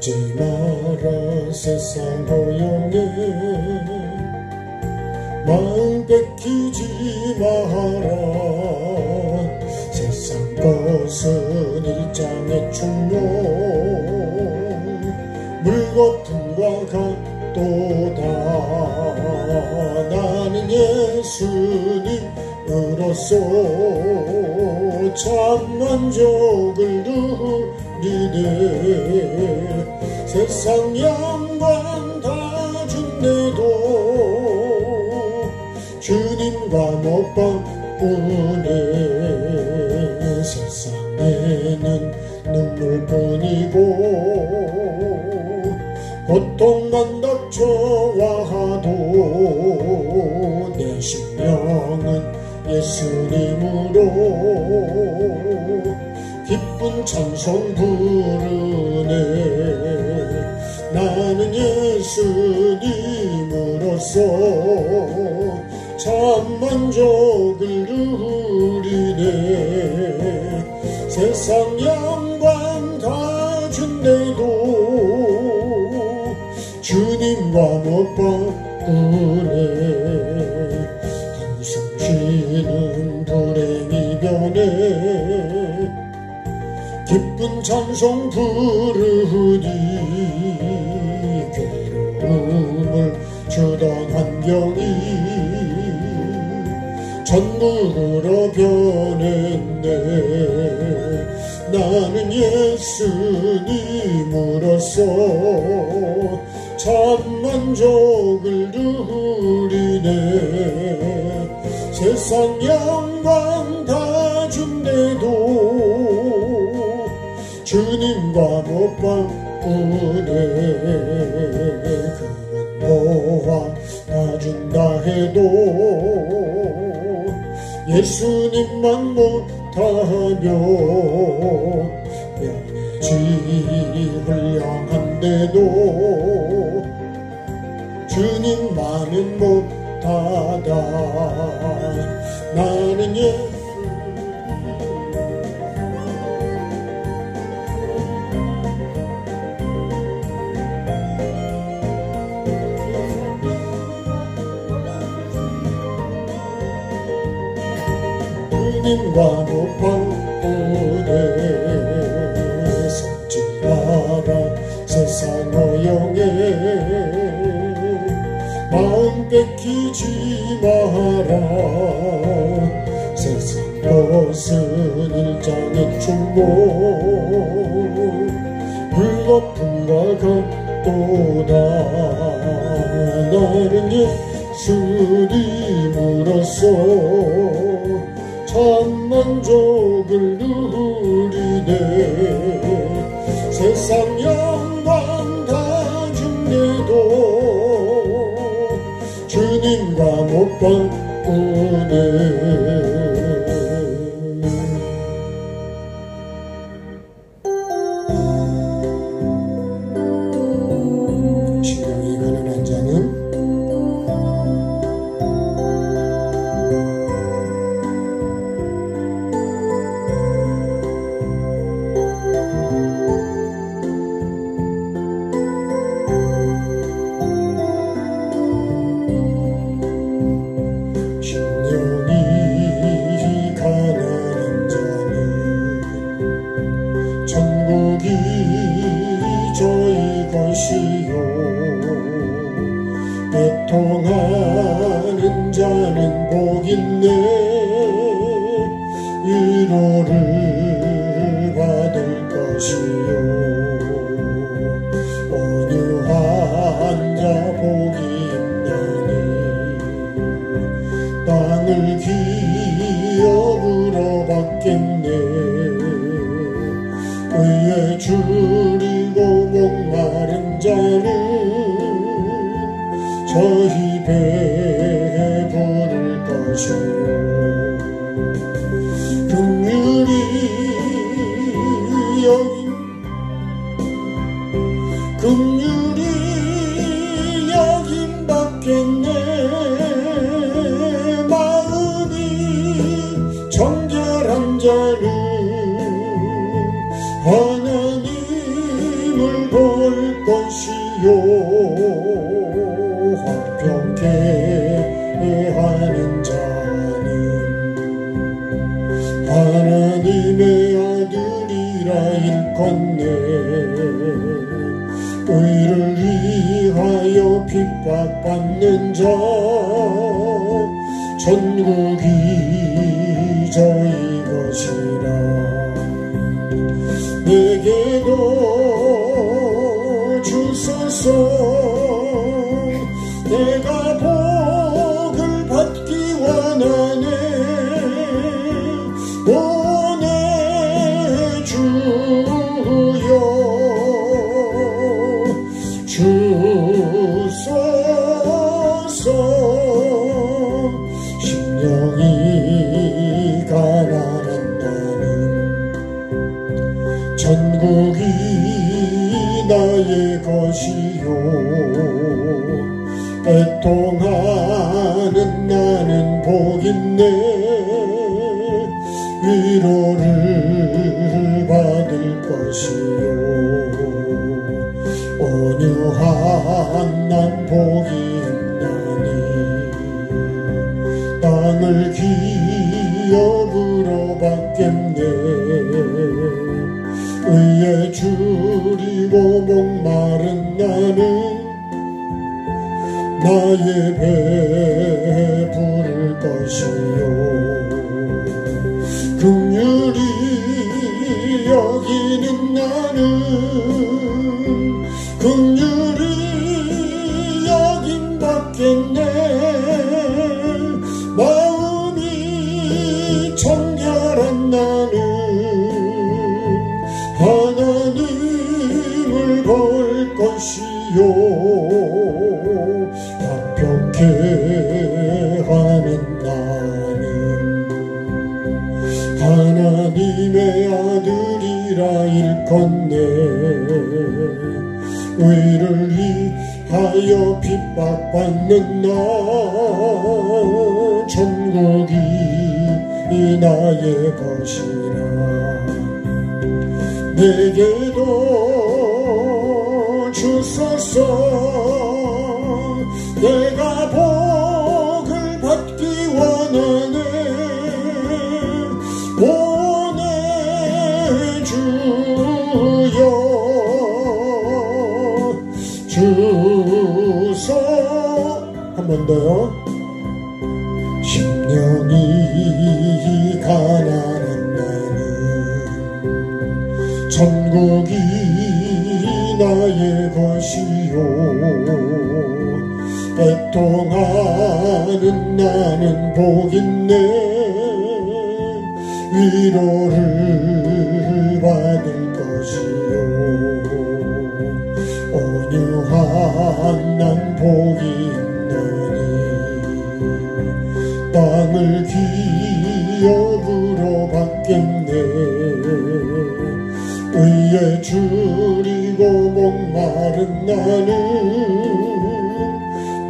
속지 마라 세상 허영에 마음 뺏기지 마라 세상 것은 일장의 충동 물거품과 같도다 나는 예수님으로서 참 만족을 누리네 세상 영광 다 준대도 주님과 못 바꾸네 세상에는 눈물뿐이고 고통만 닥쳐와도 내 심령은 예수님으로 기쁜 찬송 부르네 나는 예수님으로서 참 만족을 누리네 세상 영광 다 준대도 주님과 못 바꾸네 한숨 쉬는 불행이 변해 기쁜 찬송 부르니 괴로움을 주던 환경이 천국으로 변했네 나는 예수님으로서 참 만족을 누리네 세상 영광 다 준대도 주님과 못 바꾸네 그는 뭐와 다 준다 해도 예수님만 못하며 면회지 훌륭한데도 주님만은 못하다 나는 주님과 못 바꾸네 속지 마라 세상 허영에 마음 뺏기지 마라 세상 것은 일장의 충동 불거품과 같도다 나는 예수님으로서 참 만족을 누리네 세상 영광 다 준대도 주님과 못 바꾸네 신령이 가난한 자는 천국이 저희 것이요 애통하는 자는 복있네 위로를 받을 것이요 온유한 자 복이 있나니 땅을 기업으로 받겠네 의에 줄이고 목마른 자는 저희 배에 부를 것이요 긍휼히 여김 받겠네 마음이 정결한 자는 하나님을 볼 것이요 화평케 하는 자는 하나님의 아들이라 일컫네. 의를 위하여 핍박받는 자 천국이 저희 것이라. 내게도 주소서. 내가 복을 받기 원하네. 보내주여 주소서. 심령이 가난한 나는 천국이 나의 것이요 애통하는 나는 복있네. 위로를 받을 것이요 온유한 난 복이 있나니. 땅을 기업으로 받겠네. 의에 줄이고 목마른 나는 나의 배 부를 것이요 긍휼히 여기는 나는 긍휼히 여김 받겠네. 마음이 청결한 나는 하나님을 볼 것이요 화평케 하는 나는 하나님의 아들이라 일컫네. 의를 위하여 핍박받는 나 천국이 나의 것이라. 내게도 주소서. 내가 복을 받기 원하네. 보내주여 주소. 한 번 더요. 심령이 가난한 나는 천국이 나의 것이요 애통하는 나는 복있네. 위로를 받을 것이요 온유한 난 복이 있나니. 땅을 기업으로 받겠네. 의에 줄이고 목마른 나는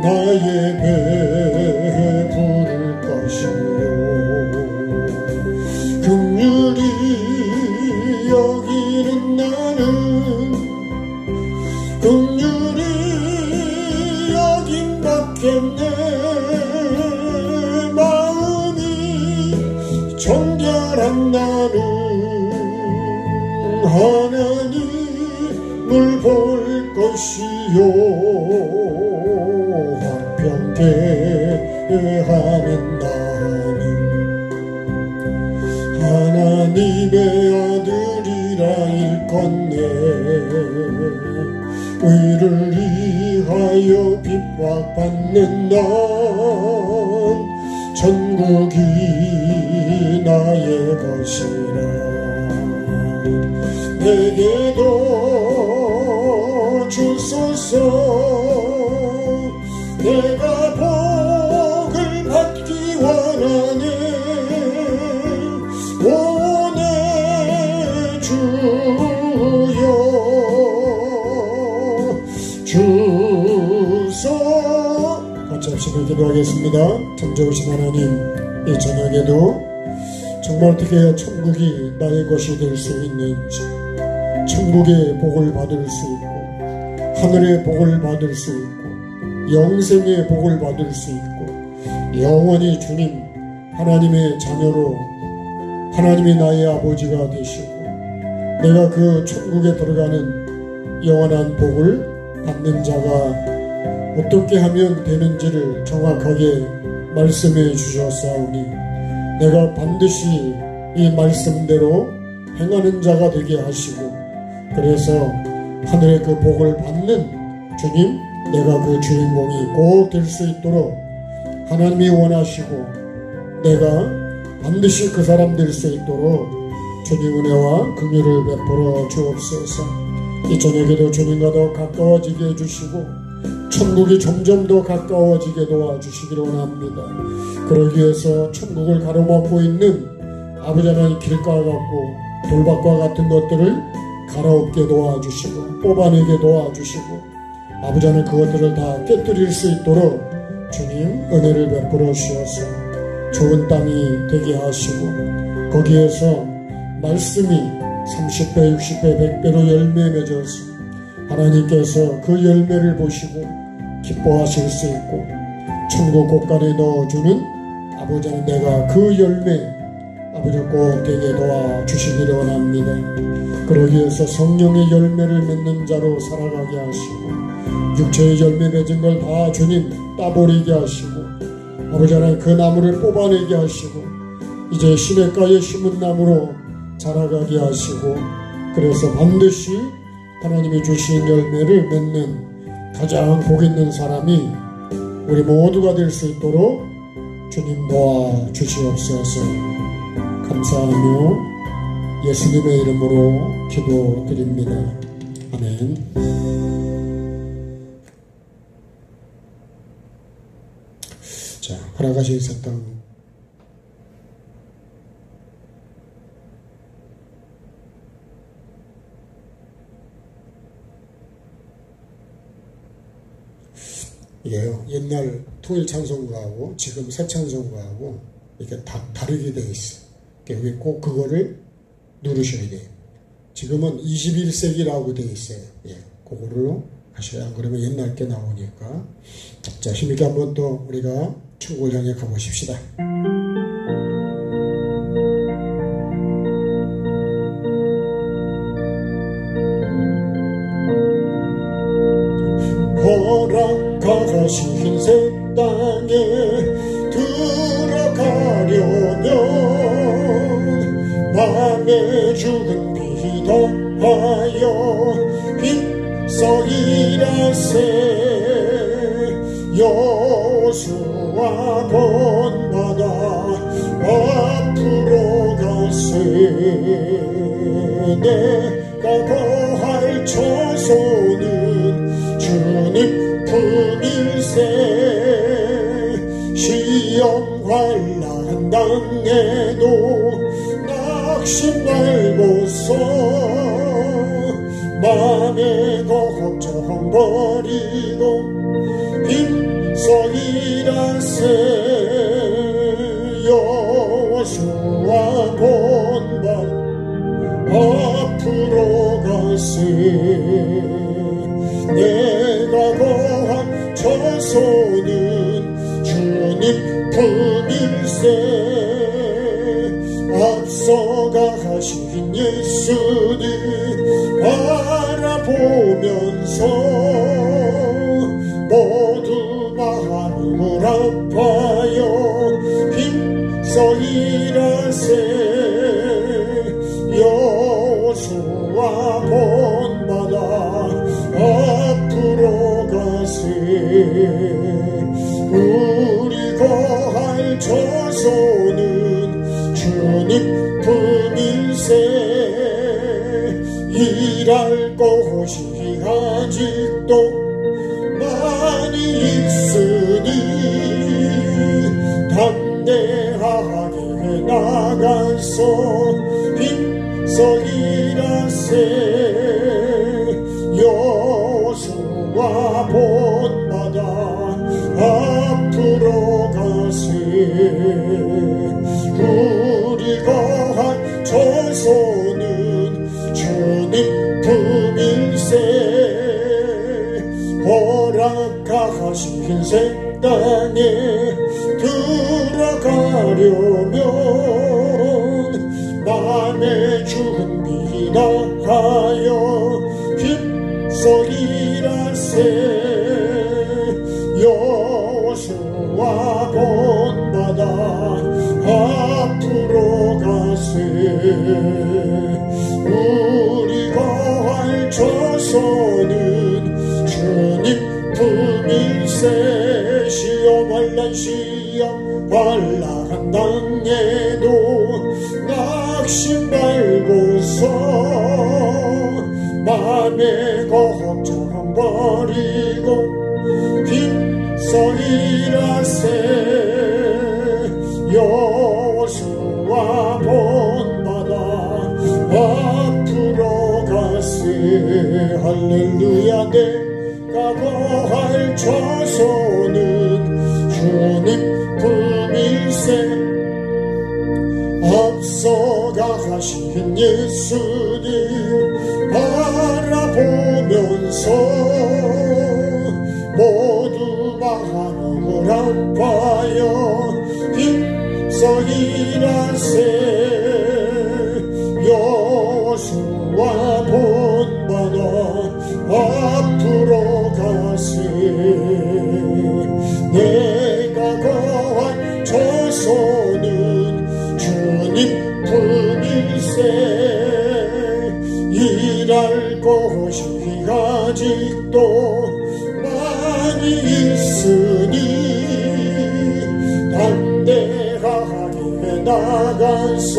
나의 배 부를 것이요 긍휼히 여기는 나는 긍휼히 여김 받겠네. 마음이 정결한 나는 하나님을 볼 것이요 화평케 하는 나는 하나님의 아들이라 일컫네. 의를 위하여 핍박받는 난 천국이 나의 것이라. 내게도 주소서. 내가 복을 받기 원하네. 보내주여 주소. 같이 합시다. 기도하겠습니다. 참 좋으신 하나님, 이 저녁에도 정말 어떻게 해야 천국이 나의 것이 될 수 있는지, 천국의 복을 받을 수 있고 하늘의 복을 받을 수 있고 영생의 복을 받을 수 있고 영원히 주님 하나님의 자녀로 하나님이 나의 아버지가 되시고 내가 그 천국에 들어가는 영원한 복을 받는 자가 어떻게 하면 되는지를 정확하게 말씀해 주셨사오니 내가 반드시 이 말씀대로 행하는 자가 되게 하시고 그래서 하늘의 그 복을 받는 주님 내가 그 주인공이 꼭 될 수 있도록 하나님이 원하시고 내가 반드시 그 사람 될 수 있도록 주님 은혜와 긍휼을 베풀어 주옵소서. 이 저녁에도 주님과 더 가까워지게 해주시고 천국이 점점 더 가까워지게 도와주시기를 원합니다. 그러기 위해서 천국을 가로막고 있는 아버지 하나님 길가 같고 돌밭과 같은 것들을 갈아엎게 도와주시고 뽑아내게 도와주시고 아버지 하나님 그것들을 다 깨뜨릴 수 있도록 주님 은혜를 베풀어 주셔서 좋은 땅이 되게 하시고 거기에서 말씀이 30배, 60배, 100배로 열매 맺어서 하나님께서 그 열매를 보시고 기뻐하실 수 있고 천국 곳간에 넣어주는 아버지 하나님 내가 그 열매 아버지 꼭 되게 도와주시기를 원합니다. 그러기 위해서 성령의 열매를 맺는 자로 살아가게 하시고 육체의 열매 맺은 걸 다 주님 따버리게 하시고 아버지 하나님 그 나무를 뽑아내게 하시고 이제 시냇가에 심은 나무로 자라가게 하시고 그래서 반드시 하나님이 주신 열매를 맺는 가장 복 있는 사람이 우리 모두가 될 수 있도록 주님 도와주시옵소서. 감사하며 예수님의 이름으로 기도드립니다. 아멘. 자, 허락하신 사탕 옛날 통일 찬송가하고 지금 새 찬송가하고 이렇게 다르게 되어 있어요. 그러니까 꼭 그거를 누르셔야 돼요. 지금은 21세기라고 되어 있어요. 그거로 하셔야 안 그러면 옛날 게 나오니까. 자, 힘있게 한번 또 우리가 천국을 향해 가보십시다. 허락하신 새 땅에 들어가려면 맘에 죽은 비 더하여 힘써 일하세 여호수아 본받아 앞으로 가세 내가 거할 처소는 주님 품일세 시험 환난 당해도 낙심 말고서 맘의 걱정 버리고 힘써 일하세 여호수아 본받아 앞으로 가세 내가 거한 처소는 주님 품일세 앞서가 하신 예수님 바라보면서 모두 마음을 아파요 힘써 일하세 여호수아 본받아 앞으로 가세 우리 거할 처소는 주님 품일세 일할 곳이 아직도 많이 있으니 담대하게 나가서 힘써 일하세 여호수아 본받아 앞으로 가세 우리 거한 처소는 주님 품일세 하려면 마음의 준비 다 하여 힘써 일하세. 여호수아 본받아 앞으로 가세. 우리가 할 조선은 주님 품일세. 시험 환난 시험 환락한 땅에도 낙심 말고서 맘의 걱정 버리고 힘써 일하세. 여호수아 본받아 앞으로 가세. 할렐루야. 내가 거할 조선은 주님 품일세. 앞서가 가신 예수님 바라보면서 모두 마음을 아파여 힘써 일하세. 여호수아 본받아 앞으로 가세. 내가 거한 조선은 주님 품일세. 일할 곳이 아직도 많이 있으니 담대하게 나가서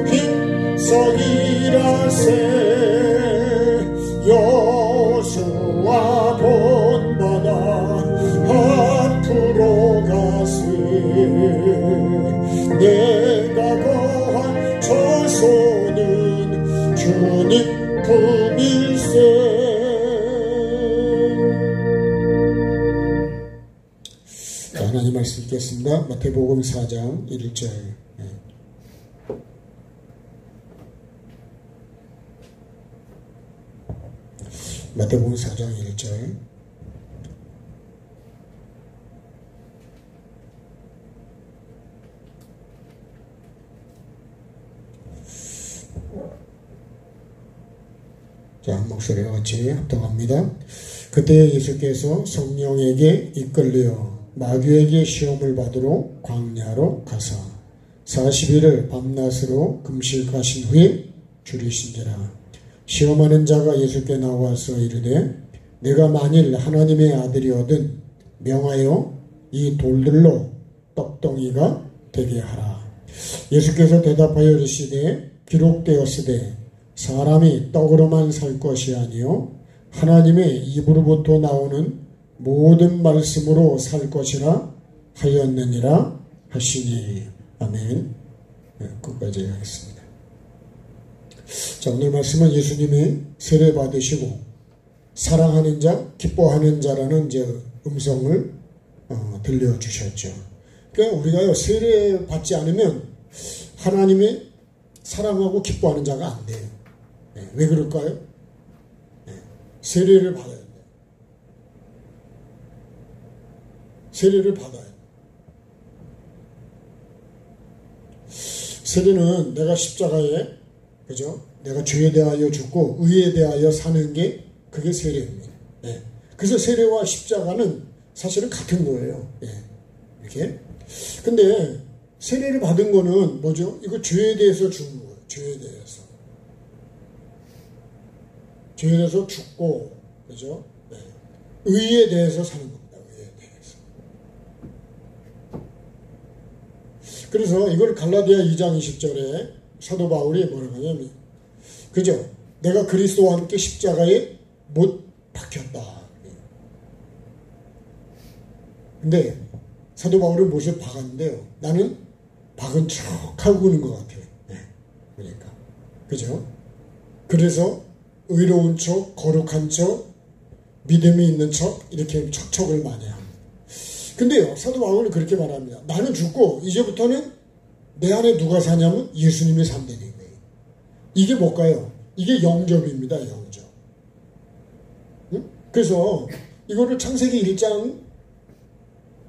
힘써 일하세. 여호수아 본받아 앞으로 가세. 내가 거한 조선은 주님 품일세. 하나님 말씀 읽겠습니다. 마태복음 4장 1절. 마태복음 4장 1절. 자, 목소리가 같이 합독합니다. 그때 예수께서 성령에게 이끌려 마귀에게 시험을 받으러 광야로 가사 40일을 밤낮으로 금식하신 후에 줄이신지라. 시험하는 자가 예수께 나와서 이르되 내가 만일 하나님의 아들이거든 명하여 이 돌들로 떡덩이가 되게 하라. 예수께서 대답하여 이르시되 기록되었으되 사람이 떡으로만 살 것이 아니요 하나님의 입으로부터 나오는 모든 말씀으로 살 것이라 하였느니라 하시니. 아멘. 네, 끝까지 하겠습니다. 자, 오늘 말씀은 예수님이 세례 받으시고 사랑하는 자, 기뻐하는 자라는 이제 음성을 들려주셨죠. 그러니까 우리가요, 세례 받지 않으면 하나님의 사랑하고 기뻐하는 자가 안 돼요. 네, 왜 그럴까요? 네, 세례를 받아야 돼요. 세례를 받아요. 세례는 내가 십자가에, 그죠? 내가 죄에 대하여 죽고 의에 대하여 사는 게 그게 세례입니다. 네. 그래서 세례와 십자가는 사실은 같은 거예요. 네. 이렇게. 근데 세례를 받은 거는 뭐죠? 이거 죄에 대해서 죽는 거예요. 죄에 대해서. 죄에 대해서 죽고, 그죠? 네. 의에 대해서 사는 겁니다. 의에 대해서. 그래서 이걸 갈라디아 2장 20절에 사도 바울이 뭐라고 하냐면, 그죠? 내가 그리스도와 함께 십자가에 못 박혔다. 근데 사도 바울은 못을 박았는데요. 나는 박은 척 하고 오는 것 같아요. 네. 그러니까. 그죠? 그래서 의로운 척, 거룩한 척, 믿음이 있는 척, 이렇게 척척을 많이 합니다. 근데요, 사도 바울은 그렇게 말합니다. 나는 죽고, 이제부터는 내 안에 누가 사냐면 예수님이 산다는 거예요. 이게 뭘까요? 이게 영접입니다, 영접. 응? 그래서 이거를 창세기 1장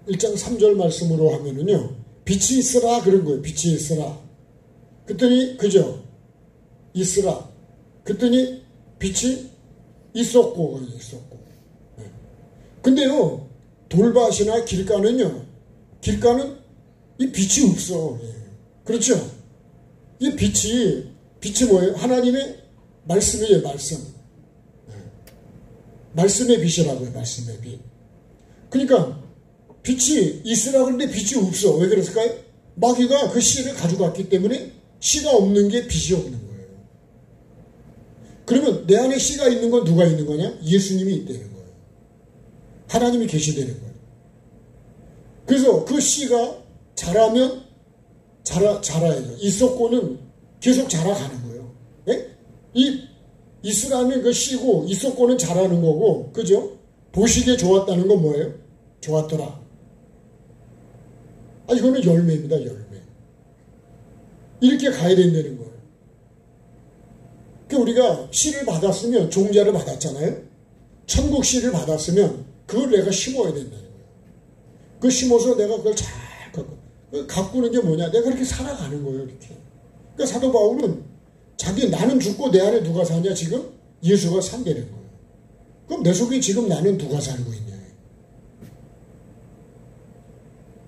3절 말씀으로 하면은요, 빛이 있으라 그런 거예요. 빛이 있으라. 그랬더니 그죠? 있으라. 그랬더니 빛이 있었고. 근데요, 돌밭이나 길가는요, 길가는 이 빛이 없어. 그렇죠? 이 빛이 뭐예요? 하나님의 말씀이에요, 말씀. 말씀의 빛이라고요, 말씀의 빛. 그러니까 빛이 있으라 그러는데 빛이 없어. 왜 그랬을까요? 마귀가 그 씨를 가져갔기 때문에 씨가 없는 게 빛이 없는 거예요. 그러면 내 안에 씨가 있는 건 누가 있는 거냐? 예수님이 있다는 거예요. 하나님이 계시다는 거예요. 그래서 그 씨가 자라면 자라야죠. 있었고는 계속 자라가는 거예요. 예? 이 있으라는 그 씨고 있었고는 자라는 거고, 그죠? 보시기에 좋았다는 건 뭐예요? 좋았더라. 이거는 열매입니다, 열매. 이렇게 가야 된다는 거예요. 그러니까 우리가 씨를 받았으면, 종자를 받았잖아요? 천국 씨를 받았으면 그걸 내가 심어야 된다는 거예요. 그 심어서 내가 그걸 잘 가꾸는 게 뭐냐? 내가 그렇게 살아가는 거예요, 이렇게. 그러니까 사도 바울은 나는 죽고 내 안에 누가 사냐? 지금 예수가 산다는 거예요. 그럼 내 속에 지금 나는 누가 살고 있냐?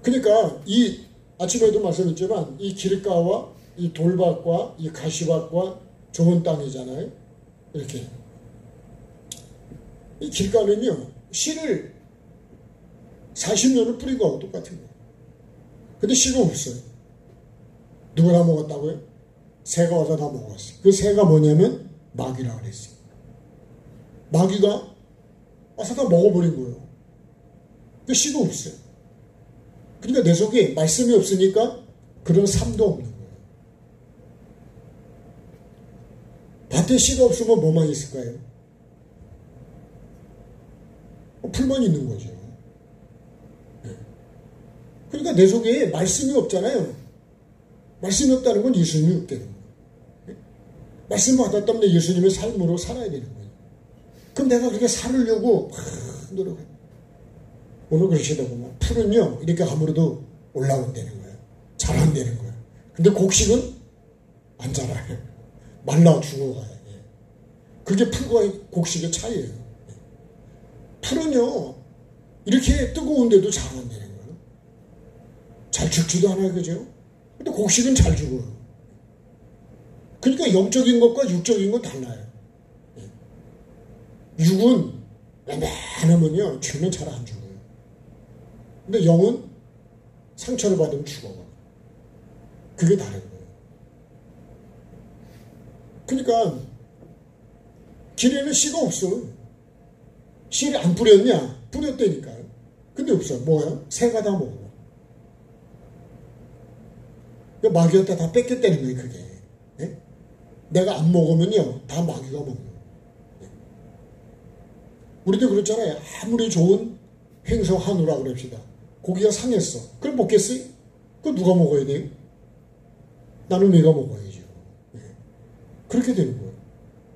그러니까 이 아침에도 말씀했지만 이 길가와 이 돌밭과 이 가시밭과 좋은 땅이잖아요. 이렇게. 이 길가는요, 씨를 40년을 뿌린 거하고 똑같은 거예요. 근데 씨가 없어요. 누가 다 먹었다고요? 새가 와서 다 먹었어요. 그 새가 뭐냐면 마귀라고 그랬어요. 마귀가 와서 다 먹어버린 거예요. 그 씨가 없어요. 그러니까 내 속에 말씀이 없으니까 그런 삶도 없는 거예요. 밭에 씨가 없으면 뭐만 있을까요? 풀만 있는 거죠. 그러니까 내 속에 말씀이 없잖아요. 말씀이 없다는 건 예수님이 없다는 거예요. 말씀 받았다면 예수님의 삶으로 살아야 되는 거예요. 그럼 내가 그렇게 살으려고 막 노력해요. 오늘 그러시다 보면 풀은요, 이렇게 아무래도 올라온다는 거예요. 자란다는 거예요. 근데 곡식은 안 자라요. 말라 죽어가요. 그게 풀과 곡식의 차이예요. 풀은요, 이렇게 뜨거운데도 자란다는 거예요. 잘 죽지도 않아요, 그죠? 근데 곡식은 잘 죽어요. 그러니까 영적인 것과 육적인 건 달라요. 육은 웬만하면요, 죽으면 잘 안 죽어요. 근데 영은 상처를 받으면 죽어요. 그게 다른 거예요. 그러니까 길에는 씨가 없어. 씨를 안 뿌렸냐? 뿌렸다니까요. 근데 없어. 뭐야? 새가 다 먹어. 마귀한테 다 뺏겼다는 거예요, 그게. 네? 내가 안 먹으면요, 다 마귀가 먹는 거예요. 네? 우리도 그렇잖아요. 아무리 좋은 횡성 한우라 그럽시다. 고기가 상했어. 그럼 먹겠어요? 그거 누가 먹어야 돼요? 나는 내가 먹어야죠. 네. 그렇게 되는 거예요.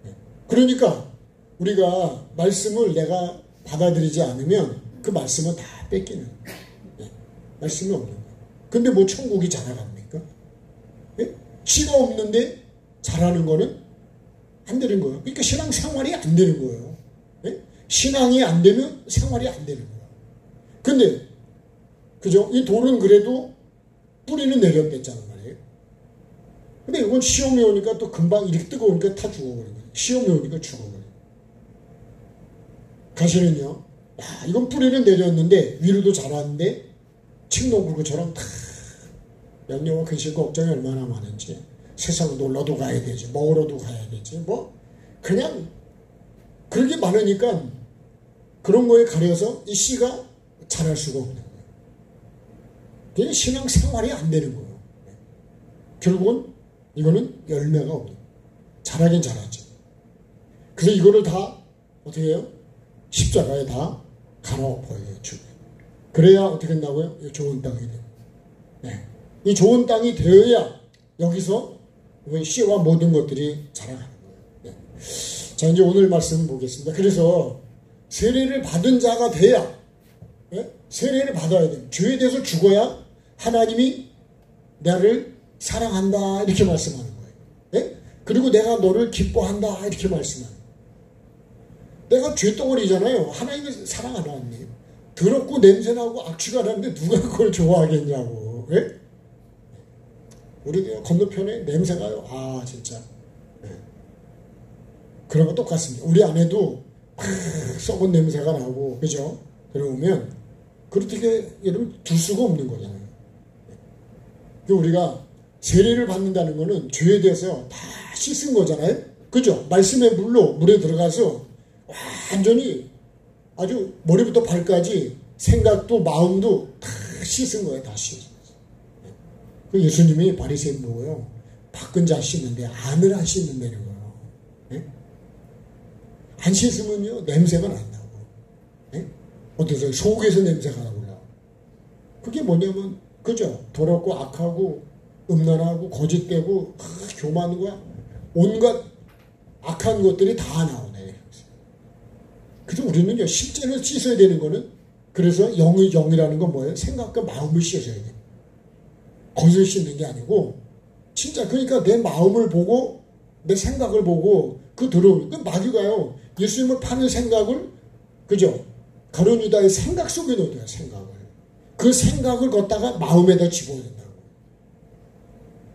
네. 그러니까 우리가 말씀을 내가 받아들이지 않으면 그 말씀은 다 뺏기는 거예요. 네. 말씀이 없는 거예요. 근데 뭐 천국이 자라갑니까? 네? 씨가 없는데 자라는 거는 안 되는 거예요. 그러니까 신앙 생활이 안 되는 거예요. 네? 신앙이 안 되면 생활이 안 되는 거예요. 근데 그죠? 이 돌은 그래도 뿌리는 내렸댔잖아 말이에요. 근데 이건 시험이 오니까 또 금방 이렇게 뜨거우니까 다 죽어버린 거예요. 시험이 오니까 죽어버려요. 가시는요, 이건 뿌리는 내렸는데 위로도 자랐는데 칡농불구처럼 다 염려와 근심 걱정이 얼마나 많은지, 세상 놀러도 가야 되지, 먹으러도 가야 되지, 뭐 그냥 그렇게 많으니까 그런 거에 가려서 이 씨가 자랄 수가 없는 거예요. 그냥 신앙 생활이 안 되는 거예요. 결국은 이거는 열매가 없는 거예요. 자라긴 자라지. 그래서 이거를 다 어떻게 해요? 십자가에 다 갈아엎어요. 그래야 어떻게 된다고요? 좋은 땅이 돼요. 네. 이 좋은 땅이 되어야 여기서 씨와 모든 것들이 자라가는 거예요. 네. 자, 이제 오늘 말씀 보겠습니다. 그래서 세례를 받은 자가 돼야, 네? 세례를 받아야 돼요. 죄에 대해서 죽어야 하나님이 나를 사랑한다 이렇게 말씀하는 거예요. 예? 그리고 내가 너를 기뻐한다 이렇게 말씀하는 거예요. 내가 죄덩어리잖아요. 하나님이 사랑 안 하니. 더럽고 냄새나고 악취가 나는데 누가 그걸 좋아하겠냐고. 예? 우리 건너편에 냄새가요. 아 진짜. 예. 그런 거 똑같습니다. 우리 아내도 썩은 냄새가 나고 그죠? 들어오면 그렇게 여러분 둘 수가 없는 거잖아요. 우리가 세례를 받는다는 거는 죄에 대해서 다 씻은 거잖아요. 그죠? 말씀의 물에 들어가서 완전히 아주 머리부터 발까지 생각도 마음도 다 씻은 거예요. 다 씻은 거예요. 그 예수님이 바리새인 보고요. 밖은 잘 씻는데 안을 안 씻는다는 거예요. 네? 안 씻으면요 냄새가 난다고. 네? 어떠세요? 속에서 냄새가 나고요. 그게 뭐냐면 그죠? 더럽고 악하고 음란하고 거짓되고 교만과 온갖 악한 것들이 다 나오네. 그래서 우리는요 실제로 씻어야 되는 거는 그래서 영이라는 건 뭐예요? 생각과 마음을 씻어야 돼요. 겉을 씻는 게 아니고 진짜 그러니까 내 마음을 보고 내 생각을 보고 그 들어오는 그 마귀가요 예수님을 파는 생각을 그죠? 가룟 유다의 생각 속에 넣어둬요. 생각을. 그 생각을 걷다가 마음에다 집어야 된다고.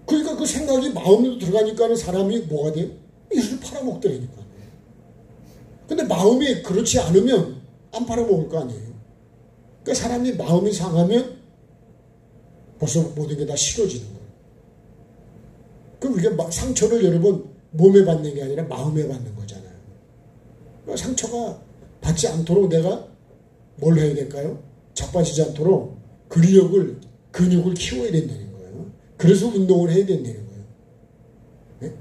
그러니까 그 생각이 마음으로 들어가니까는 사람이 뭐가 돼요? 예수를 팔아먹더라니까. 근데 마음이 그렇지 않으면 안 팔아먹을 거 아니에요. 그러니까 사람이 마음이 상하면 벌써 모든 게 다 싫어지는 거예요. 그럼 우리가 상처를 여러분 몸에 받는 게 아니라 마음에 받는 거잖아요. 그러니까 상처가 받지 않도록 내가 뭘 해야 될까요? 자빠지지 않도록 근육을 키워야 된다는 거예요. 그래서 운동을 해야 된다는 거예요. 네?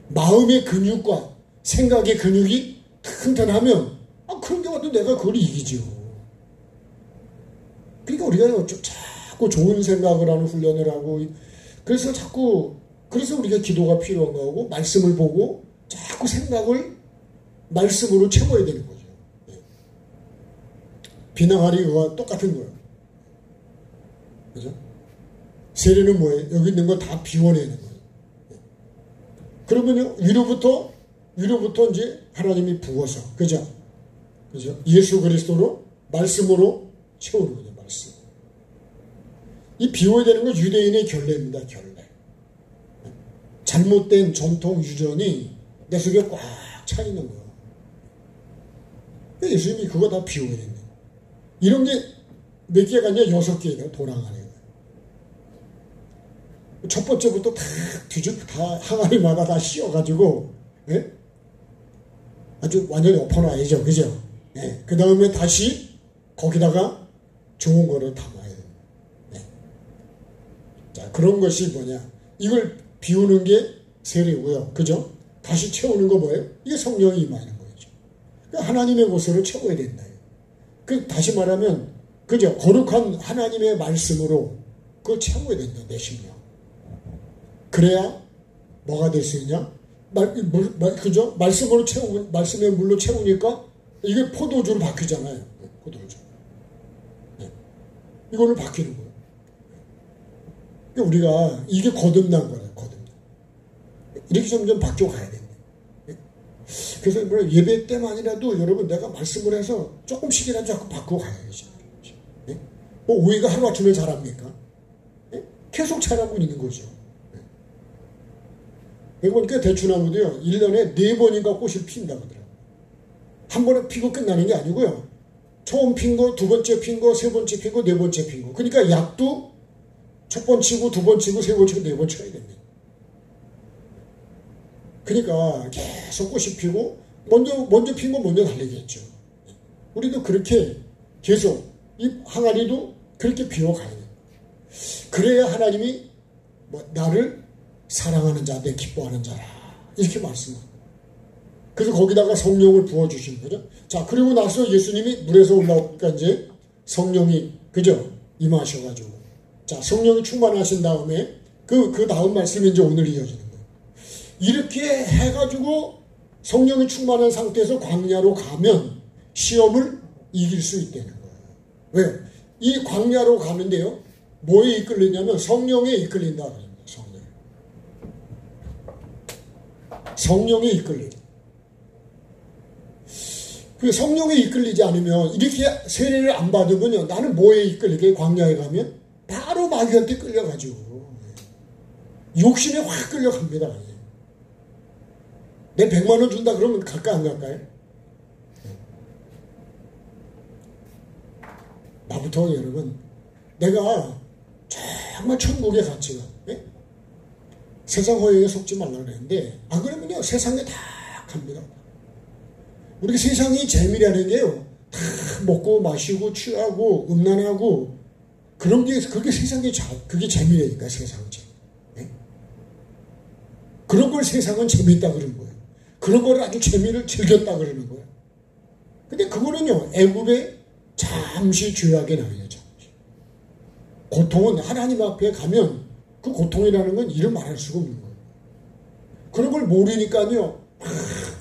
마음의 근육과 생각의 근육이 튼튼하면 그런 게 와도 내가 그걸 이기죠. 그러니까 우리가 자꾸 좋은 생각을 하는 훈련을 하고 그래서 우리가 기도가 필요한 거고 말씀을 보고 자꾸 생각을 말씀으로 채워야 되는 거죠. 네. 비낭하리 그와 똑같은 거예요. 그죠? 세례는 뭐예요? 여기 있는 거 다 비워내는 거예요. 네. 그러면요 위로부터 이제 하나님이 부어서 그죠? 예수 그리스도로 말씀으로 채우는 거죠. 말씀. 이 비워야 되는 건 유대인의 결례입니다. 결례. 잘못된 전통 유전이 내 속에 꽉 차 있는 거예요. 예수님이 그거 다 비워야 된다. 이런 게 몇 개가 아니라 6개가 돌아가네요. 첫 번째부터 다 항아리마다 다 씌워가지고 예? 아주 완전히 엎어놔야죠. 그죠? 예. 그 다음에 다시 거기다가 좋은 거를 담아야 됩니다. 예. 자, 그런 것이 뭐냐. 이걸 비우는 게 세례고요. 그죠? 다시 채우는 거 뭐예요? 이게 성령이 임하는 거죠. 그러니까 하나님의 것으로 채워야 된다. 다시 말하면 그죠? 거룩한 하나님의 말씀으로 그걸 채워야 된다. 내 심령. 그래야 뭐가 될 수 있냐? 그죠? 말씀의 물로 채우니까 이게 포도주로 바뀌잖아요. 포도주. 네. 이걸로 바뀌는 거예요. 그러니까 우리가 이게 거듭난 거예요. 거듭난. 이렇게 점점 바뀌어 가야 됩니다. 그래서 예배 때만이라도 여러분 내가 말씀을 해서 조금씩이라도 자꾸 바꾸어 가야죠. 네? 뭐 오이가 하루아침에 자랍니까? 네? 계속 자라고 있는 거죠. 보니까 대추나무도요 1년에 4번인가 꽃이 핀다고 하더라고요. 한 번에 피고 끝나는 게 아니고요. 처음 핀 거, 두 번째 핀 거, 세 번째 핀 거, 네 번째 핀 거. 그러니까 약도 첫 번 치고 두 번 치고 세 번 치고 네 번 쳐야 됩니다. 그러니까 계속 꽃이 피고 먼저 핀 거 먼저 달리겠죠. 우리도 그렇게 계속 이 항아리도 그렇게 비워가야 돼요. 그래야 하나님이 나를 사랑하는 자, 내 기뻐하는 자라 이렇게 말씀합니다. 그래서 거기다가 성령을 부어주시는 거죠. 자, 그리고 나서 예수님이 물에서 올라오니까 이제 성령이 그죠? 임하셔가지고 자, 성령이 충만하신 다음에 그 다음 말씀이 이제 오늘 이어지는 거예요. 이렇게 해가지고 성령이 충만한 상태에서 광야로 가면 시험을 이길 수 있다는 거예요. 왜? 이 광야로 가는데요. 뭐에 이끌리냐면 성령에 이끌린다. 성령에 이끌리다. 그 성령에 이끌리지 않으면 이렇게 세례를 안 받으면요. 나는 뭐에 이끌리게 광야에 가면 바로 마귀한테 끌려가지고 욕심에 확 끌려갑니다. 내 100만 원 준다 그러면 갈까 안 갈까요? 나부터 여러분 내가 정말 천국의 가치가 세상 허영에 속지 말라 그랬는데 안 그러면요 세상에 다 갑니다. 우리 세상이 재미라는 게요 다 먹고 마시고 취하고 음란하고 그런 게 그게 세상의 그게 재미라니까 세상 재미. 네? 그런 걸 세상은 재밌다 그러는 거예요. 그런 걸 아주 재미를 즐겼다 그러는 거예요. 근데 그거는요 애굽에 잠시 죄악에 나와요. 잠시. 고통은 하나님 앞에 가면 그 고통이라는 건 이름 말할 수가 없는 거예요. 그런 걸 모르니까요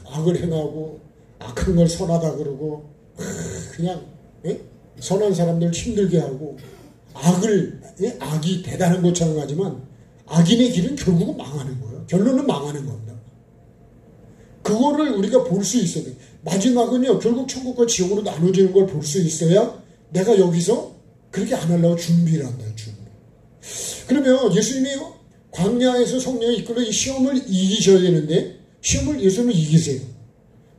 악을 행하고 악한 걸 선하다 그러고 그냥 선한 사람들 힘들게 하고 악이 대단한 것처럼 하지만 악인의 길은 결국은 망하는 거예요. 결론은 망하는 겁니다. 그거를 우리가 볼 수 있어야 돼요. 마지막은요 결국 천국과 지옥으로 나눠지는 걸 볼 수 있어야 내가 여기서 그렇게 안 하려고 준비를 한다. 준비. 그러면 예수님이요 광야에서 성령이 이끌어 이 시험을 이기셔야 되는데 시험을 예수님은 이기세요.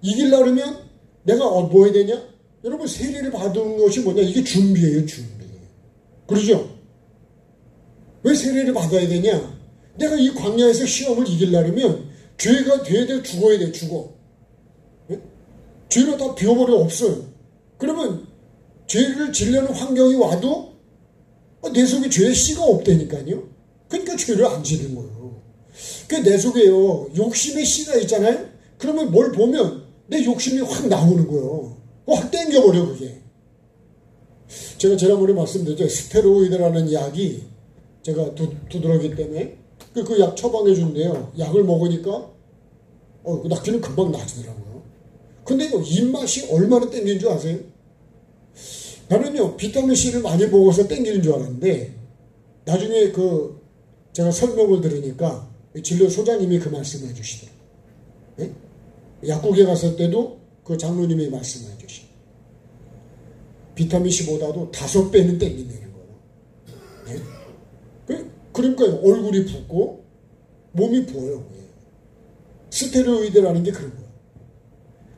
이기려고 하면 내가 뭐 해야 되냐? 여러분 세례를 받은 것이 뭐냐? 이게 준비예요. 준비. 그러죠? 왜 세례를 받아야 되냐? 내가 이 광야에서 시험을 이기려면 죄가 돼야 돼. 죽어야 돼. 죽어. 네? 죄로 다 비워버려 없어요. 그러면 죄를 지려는 환경이 와도 내 속에 죄의 씨가 없다니까요. 그러니까 죄를 안 지는 거예요. 그러니까 내 속에요 욕심의 씨가 있잖아요. 그러면 뭘 보면 내 욕심이 확 나오는 거예요. 확 땡겨버려 그게. 제가 지난번에 말씀드렸죠. 스테로이드라는 약이 제가 두드러기 때문에 그 약 처방해 준대요. 약을 먹으니까 낙지는 금방 나아지더라고요. 근데 입맛이 얼마나 땡기는 줄 아세요? 나는요 비타민C를 많이 먹어서 땡기는 줄 알았는데 나중에 제가 설명을 들으니까 진료 소장님이 그 말씀을 해주시더라고요. 네? 약국에 갔을 때도 그 장로님이 말씀을 해주시더라고요. 비타민C보다도 5배는 땡긴다는 거예요. 네? 그러니까 얼굴이 붓고 몸이 부어요. 스테로이드라는 게 그런 거예요.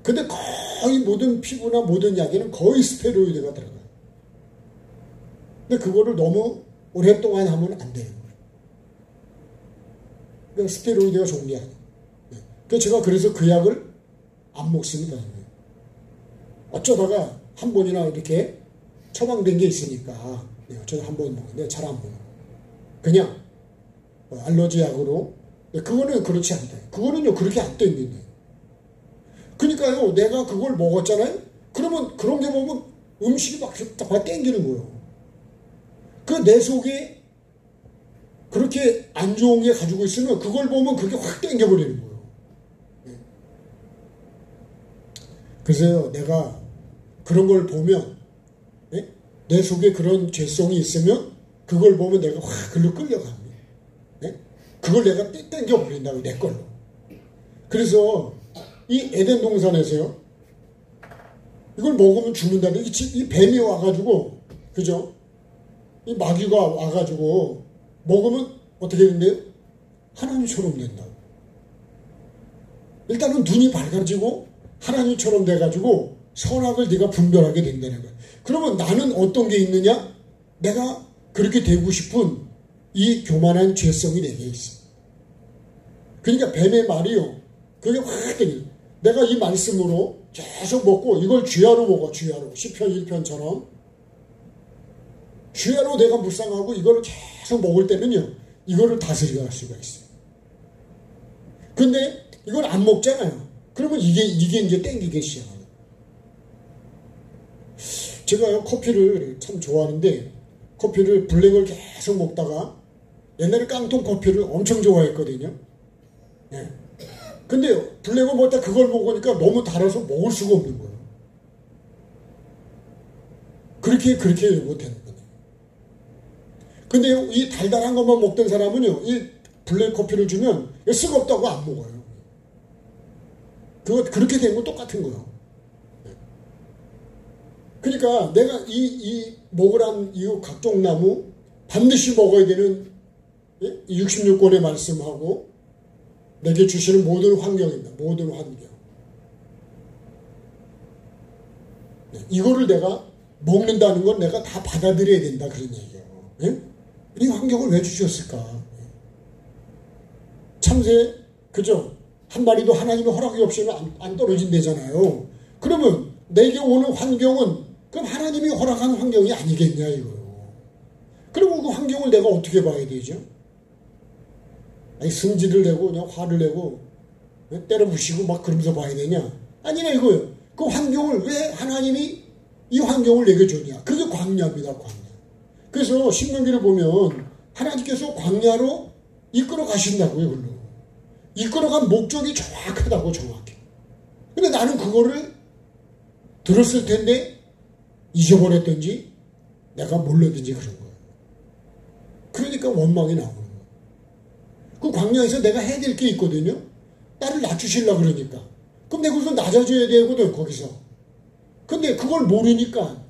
근데 거의 모든 피부나 모든 약에는 거의 스테로이드가 들어가요. 근데 그거를 너무 오랫동안 하면 안 되는 거예요. 그러니까 스테로이드가 좋은 게 아니에요. 제가 그래서 그 약을 안 먹습니다. 어쩌다가 한 번이나 이렇게 처방된 게 있으니까 어쩌다 한 번 먹는데 잘 안 먹어요. 그냥 알러지 약으로. 그거는 그렇지 않다. 그거는요 그렇게 안 땡기네. 그러니까요 내가 그걸 먹었잖아요. 그러면 그런 게 보면 음식이 막 땡기는 거예요. 그 내 속에 그렇게 안 좋은 게 가지고 있으면 그걸 보면 그게 확 땡겨버리는 거예요. 그래서 내가 그런 걸 보면 내 속에 그런 죄성이 있으면 그걸 보면 내가 확 글로 끌려갑니다. 그걸 내가 땡겨버린다고 내 걸로. 그래서 이 에덴 동산에서요 이걸 먹으면 죽는다는 이 뱀이 와가지고 그죠? 이 마귀가 와가지고 먹으면 어떻게 된대요? 하나님처럼 된다고. 일단은 눈이 밝아지고 하나님처럼 돼가지고 선악을 네가 분별하게 된다는 거예요. 그러면 나는 어떤 게 있느냐? 내가 그렇게 되고 싶은 이 교만한 죄성이 내게 있어. 그러니까 뱀의 말이요 그게 확 되니 내가 이 말씀으로 계속 먹고 이걸 쥐하로 먹어. 쥐하로 시편 1편처럼 쥐하로 내가 묵상하고 이거를 계속 먹을 때는요 이거를 다스리게 할 수가 있어요. 근데 이걸 안 먹잖아요. 그러면 이게 이제 땡기기 시작해요. 제가 커피를 참 좋아하는데 커피를 블랙을 계속 먹다가 옛날에 깡통 커피를 엄청 좋아했거든요. 네. 근데 블랙을 먹다 그걸 먹으니까 너무 달아서 먹을 수가 없는 거예요. 그렇게 못하는 거예요. 근데 이 달달한 것만 먹던 사람은요, 이 블랙 커피를 주면 쓰겁다고 안 먹어요. 그렇게 된 건 똑같은 거예요. 그러니까 내가 이 먹으란 이 각종 나무 반드시 먹어야 되는 66권의 말씀하고 내게 주시는 모든 환경입니다. 모든 환경. 이거를 내가 먹는다는 건 내가 다 받아들여야 된다 그런 얘기예요. 예? 이 환경을 왜 주셨을까? 참새 그죠? 한 마리도 하나님의 허락이 없이는 안 떨어진대잖아요. 그러면 내게 오는 환경은 그럼 하나님이 허락한 환경이 아니겠냐 이거요. 그러면 그 환경을 내가 어떻게 봐야 되죠? 아니 승질을 내고 그냥 화를 내고 때려 부시고 막 그러면서 봐야 되냐? 아니네 이거요. 그 환경을 왜 하나님이 이 환경을 내게 줬냐? 그게 광야입니다. 광야. 그래서 신명기를 보면 하나님께서 광야로 이끌어 가신다고요. 그걸로. 이끌어간 목적이 정확하다고 정확해. 근데 나는 그거를 들었을 텐데 잊어버렸든지 내가 몰랐든지 그런 거예요. 그러니까 원망이 나오는 거예요. 그 광야에서 내가 해야 될 게 있거든요. 나를 낮추시려고 그러니까. 그럼 내가 거기서 낮아져야 되거든 거기서. 근데 그걸 모르니까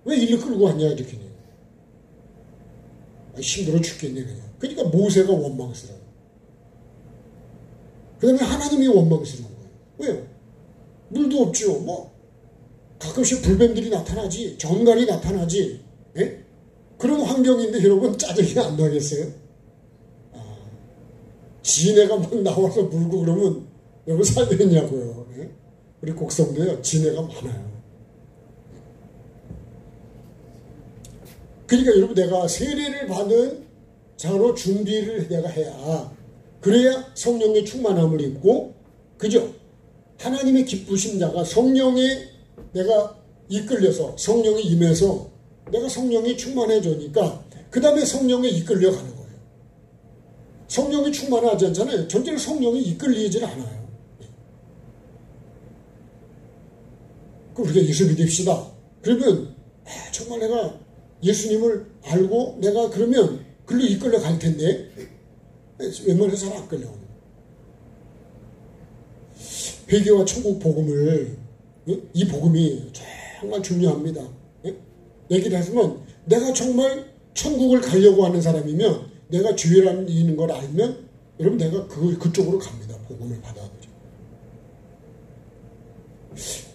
왜 일을 끌고 왔냐 이렇게. 힘들어 죽겠네 그냥. 그러니까 모세가 원망스러워. 그 다음에 하나님이 원망스러운 거예요. 왜요? 물도 없죠. 뭐 가끔씩 불뱀들이 나타나지, 정갈이 나타나지. 예? 그런 환경인데 여러분 짜증이 안 나겠어요? 지네가 막 나와서 물고 그러면 여러분 살겠냐고요. 예? 우리 곡성도요 지네가 많아요. 그러니까 여러분 내가 세례를 받은 자로 준비를 내가 해야 그래야 성령의 충만함을 입고 그죠? 하나님의 기쁘신 자가 성령에 내가 이끌려서 성령이 임해서 내가 성령이 충만해지니까 그 다음에 성령에 이끌려 가는 거예요. 성령이 충만하지 않잖아요. 전제로 성령이 이끌리질 않아요. 그럼 우리가 예수 믿읍시다. 그러면 정말 내가 예수님을 알고 내가 그러면 글로 이끌려 갈 텐데 웬만해서 잘 안 끌려오는 거예요. 회개와 천국 복음을 이 복음이 정말 중요합니다. 얘기를 하시면 내가 정말 천국을 가려고 하는 사람이면 내가 죄라는 걸 알면 여러분 내가 그쪽으로 갑니다. 복음을 받아들여.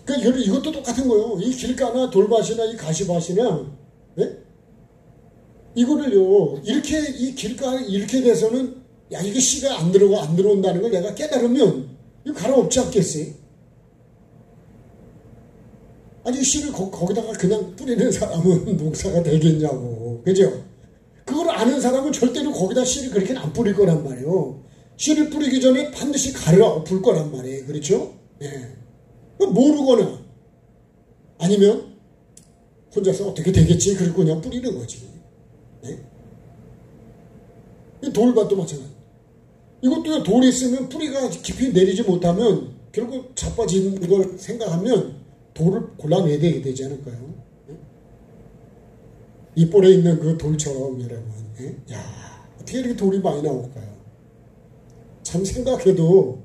그러니까 이것도 똑같은 거예요. 이 길가나 돌밭이나 이 가시밭이나 이거를요 이렇게 이 길가 이렇게 돼서는 야 이게 씨가 안 들어온다는 걸 내가 깨달으면 이거 갈아엎지 않겠어요? 아니 씨를 거기다가 그냥 뿌리는 사람은 농사가 되겠냐고. 그죠? 그걸 아는 사람은 절대로 거기다 씨를 그렇게는 안 뿌릴 거란 말이에요. 씨를 뿌리기 전에 반드시 갈아엎을 거란 말이에요. 그렇죠? 네. 모르거나 아니면 혼자서 어떻게 되겠지 그리고 그냥 뿌리는 거지. 네? 돌밭도 마찬가지. 이것도 돌이 있으면 뿌리가 깊이 내리지 못하면 결국 자빠지는 걸 생각하면 돌을 골라내야 되지 않을까요? 이 볼에 있는 그 돌처럼 여러분. 야, 어떻게 이렇게 돌이 많이 나올까요? 참 생각해도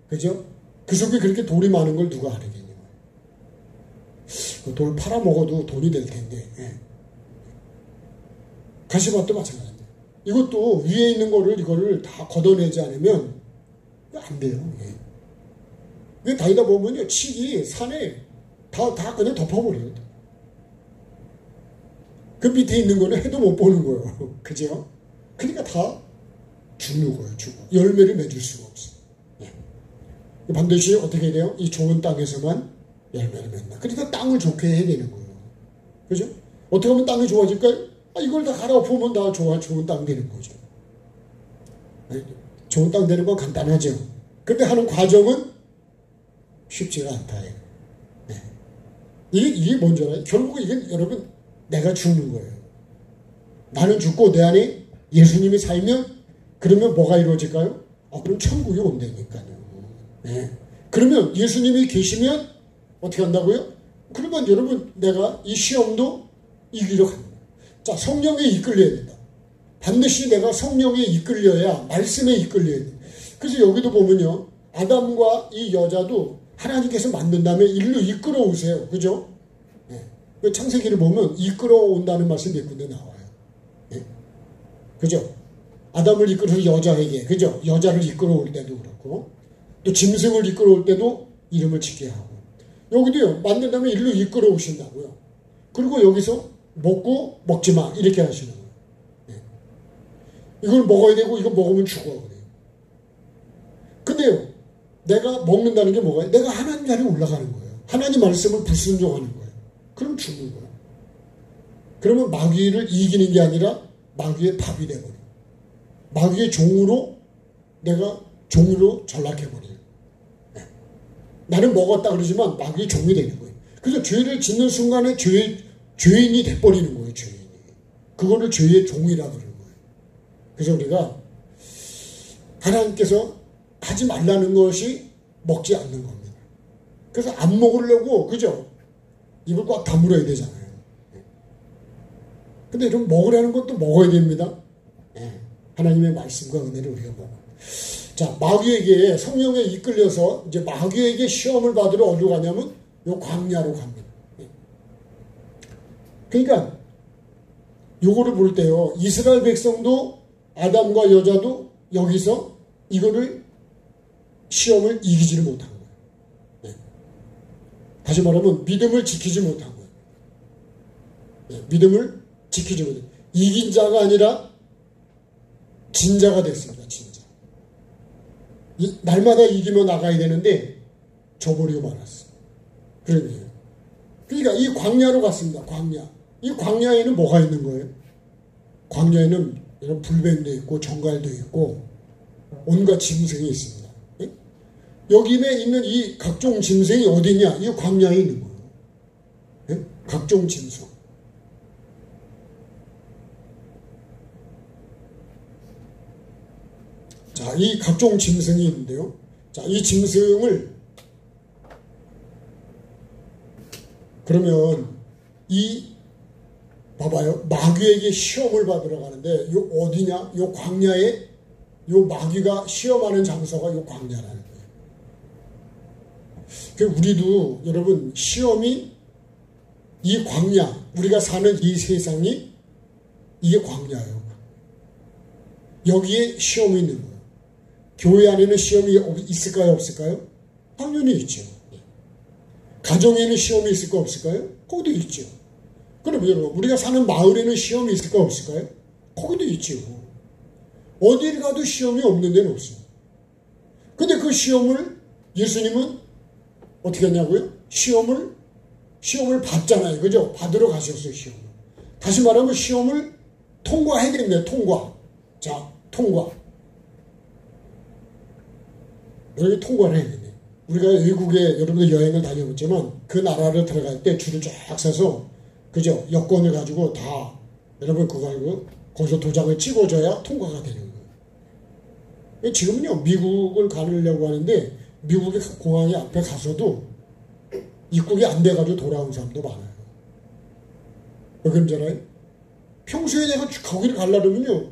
그죠? 그 속에 그렇게 돌이 많은 걸 누가 알겠냐고. 그 돌 팔아먹어도 돈이 될 텐데. 가시밭도 마찬가지입니다. 이것도 위에 있는 이거를 다 걷어내지 않으면 안 돼요. 이게 다니다 보면요, 칡이 산에 다 그냥 덮어버려요. 그 밑에 있는 거는 해도 못 보는 거예요. 그죠? 그러니까 다 죽는 거예요, 죽어. 열매를 맺을 수가 없어요. 반드시 어떻게 돼요? 이 좋은 땅에서만 열매를 맺는다. 그러니까 땅을 좋게 해야 되는 거예요. 그죠? 어떻게 하면 땅이 좋아질까요? 이걸 다 갈아엎으면 다 좋은 땅 되는 거죠. 좋은 땅 되는 건 간단하죠. 근데 하는 과정은 쉽지가 않다. 이게 뭔지 알아요? 결국은 이건 여러분 내가 죽는 거예요. 나는 죽고 내 안에 예수님이 살면 그러면 뭐가 이루어질까요? 그럼 천국이 온다니까요. 그러면 예수님이 계시면 어떻게 한다고요? 그러면 여러분 내가 이 시험도 이기려 합니다. 자, 성령에 이끌려야 된다. 반드시 내가 성령에 이끌려야, 말씀에 이끌려야 돼. 그래서 여기도 보면요, 아담과 이 여자도 하나님께서 만든 다음에 일로 이끌어오세요. 그죠? 네. 창세기를 보면 이끌어온다는 말씀이 몇 군데 나와요. 네. 그죠? 아담을 이끌어서 여자에게, 그죠? 여자를 이끌어올 때도 그렇고, 또 짐승을 이끌어올 때도 이름을 짓게 하고, 여기도요, 만든 다음에 일로 이끌어오신다고요. 그리고 여기서 먹고 먹지 마, 이렇게 하시는 거예요. 네. 이걸 먹어야 되고, 이거 먹으면 죽어. 그래요. 근데요, 내가 먹는다는 게 뭐가요? 내가 하나님 자리에 올라가는 거예요. 하나님 말씀을 불순종하는 거예요. 그럼 죽는 거예요. 그러면 마귀를 이기는 게 아니라 마귀의 밥이 되버려요. 마귀의 종으로 내가 종으로 전락해버려요. 네. 나는 먹었다 그러지만 마귀의 종이 되는 거예요. 그래서 죄를 짓는 순간에 죄인이 돼버리는 거예요. 죄인이. 그거를 죄의 종이라 그러는 거예요. 그래서 우리가 하나님께서 하지 말라는 것이 먹지 않는 겁니다. 그래서 안 먹으려고, 그죠? 입을 꽉 다물어야 되잖아요. 근데 이런 먹으라는 것도 먹어야 됩니다. 하나님의 말씀과 은혜를 우리가 먹어요. 자, 마귀에게, 성령에 이끌려서 이제 마귀에게 시험을 받으러 어디로 가냐면 요 광야로 갑니다. 그러니까 요거를 볼 때요, 이스라엘 백성도 아담과 여자도 여기서 이거를 시험을 이기지를 못한 거예요. 네. 다시 말하면 믿음을 지키지 못한 거예요. 네. 믿음을 지키지 못한 거예요. 이긴 자가 아니라 진자가 됐습니다. 진자. 날마다 이기며 나가야 되는데 저버리고 말았어요. 그런 거예요. 그러니까 이 광야로 갔습니다. 광야. 이 광야에는 뭐가 있는 거예요? 광야에는 이런 불뱀도 있고 정갈도 있고 온갖 짐승이 있습니다. 여기에 있는 이 각종 짐승이 어디냐? 이 광야에 있는 거예요. 네? 각종 짐승. 자, 이 각종 짐승이 있는데요. 자, 이 짐승을 그러면 봐봐요. 마귀에게 시험을 받으러 가는데 요 어디냐? 요 광야에 요 마귀가 시험하는 장소가 요 광야라는 거예요. 우리도 여러분 시험이 이 광야, 우리가 사는 이 세상이 이게 광야예요. 여기에 시험이 있는 거예요. 교회 안에는 시험이 있을까요? 없을까요? 당연히 있죠. 가정에는 시험이 있을까 없을까요? 거기도 있죠. 그럼 여러분 우리가 사는 마을에는 시험이 있을까 없을까요? 거기도 있죠. 어디를 가도 시험이 없는 데는 없어요. 근데 그 시험을 예수님은 어떻게 하냐고요? 시험을 받잖아요. 그죠? 받으러 가셨어요, 시험을. 다시 말하면 시험을 통과해야 됩니다. 통과. 자, 통과. 여기 통과를 해야 돼요. 우리가 외국에 여러분들 여행을 다녀봤지만 그 나라를 들어갈 때 줄을 쫙 서서, 그죠? 여권을 가지고 다 여러분 그거 알고 거기서 도장을 찍어줘야 통과가 되는 거예요. 지금은요, 미국을 가려고 하는데 미국의 공항에 앞에 가서도 입국이 안 돼가지고 돌아온 사람도 많아요. 왜 그런지 알아요? 평소에 내가 거기를 가려면요,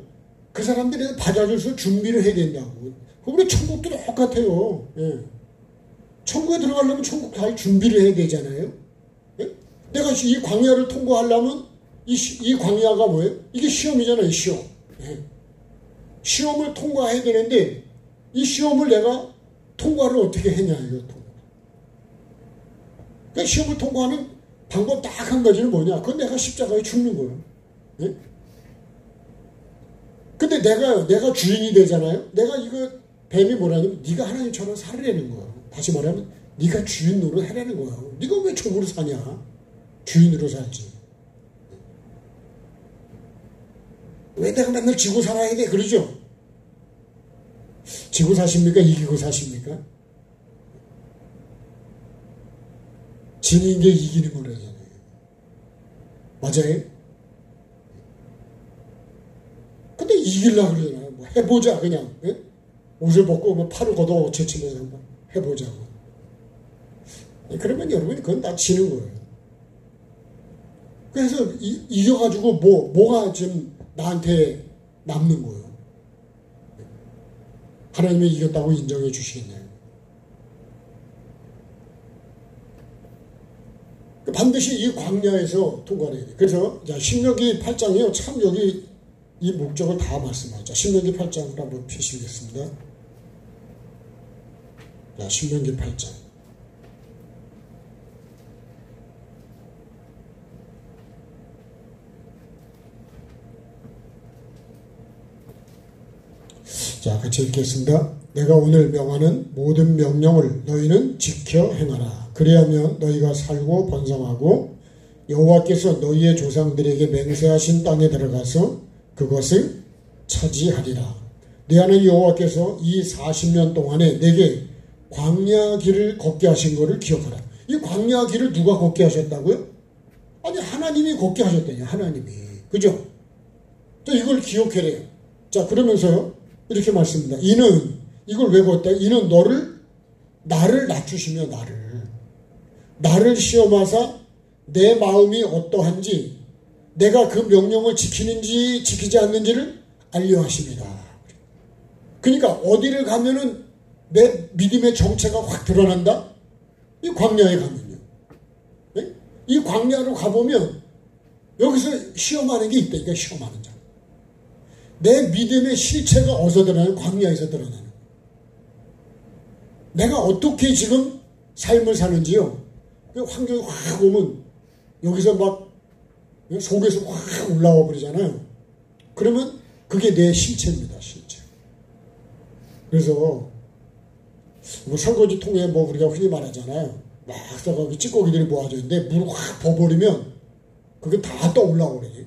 그 사람들이 받아줘서 준비를 해야 된다고. 우리 천국도 똑같아요. 예. 천국에 들어가려면 천국 다 준비를 해야 되잖아요. 예? 내가 이 광야를 통과하려면 이 광야가 뭐예요? 이게 시험이잖아요, 시험. 예. 시험을 통과해야 되는데 이 시험을 내가 통과를 어떻게 했냐, 이거 통과. 그러니까 시험을 통과하는 방법 딱 한 가지는 뭐냐? 그건 내가 십자가에 죽는 거예요. 예? 근데 내가 주인이 되잖아요? 내가 이거, 뱀이 뭐라냐면, 네가 하나님처럼 살으라는 거야. 다시 말하면, 네가 주인 노릇 하라는 거야. 네가 왜 종으로 사냐? 주인으로 살지. 왜 내가 맨날 지고 살아야 돼? 그러죠? 지고 사십니까? 이기고 사십니까? 지는 게 이기는 거라잖아요. 맞아요? 근데 이기려고 그러잖아요. 뭐 해보자, 그냥. 예? 옷을 벗고 뭐 팔을 걷어 제치면서 한번 해보자고. 그러면 여러분이 그건 다 지는 거예요. 그래서 이겨가지고 뭐가 지금 나한테 남는 거예요. 하나님이 이겼다고 인정해 주시겠네요. 반드시 이 광야에서 통과해야 돼요. 그래서 신명기 8장이요. 참 여기 이 목적을 다 말씀하죠. 신명기 8장을 한번 펴시겠습니다. 자, 신명기 8장. 자, 같이 읽겠습니다. 내가 오늘 명하는 모든 명령을 너희는 지켜 행하라. 그리하면 너희가 살고 번성하고 여호와께서 너희의 조상들에게 맹세하신 땅에 들어가서 그것을 차지하리라. 내 하나님 여호와께서 이 40년 동안에 내게 광야 길을 걷게 하신 것을 기억하라. 이 광야 길을 누가 걷게 하셨다고요? 아니, 하나님이 걷게 하셨다니, 하나님이. 그죠? 자, 이걸 기억해래요. 자, 그러면서 이렇게 말씀합니다. 이는, 이걸 왜 걷다? 이는 나를 낮추시며 나를 시험하사 내 마음이 어떠한지 내가 그 명령을 지키는지 지키지 않는지를 알려하십니다. 그러니까 어디를 가면은 내 믿음의 정체가 확 드러난다? 이 광야에 가면요. 네? 이 광야로 가보면 여기서 시험하는 게 있다니까, 시험하는 자. 내 믿음의 실체가 어디서 드러나는? 광야에서 드러나는. 내가 어떻게 지금 삶을 사는지요. 환경이 확 오면 여기서 막 속에서 확 올라와 버리잖아요. 그러면 그게 내 실체입니다, 실체. 그래서 뭐 설거지 통에 뭐 우리가 흔히 말하잖아요. 막 거기 찌꺼기들이 모아져 있는데 물을 확 버버리면 그게 다 떠올라오고 그래.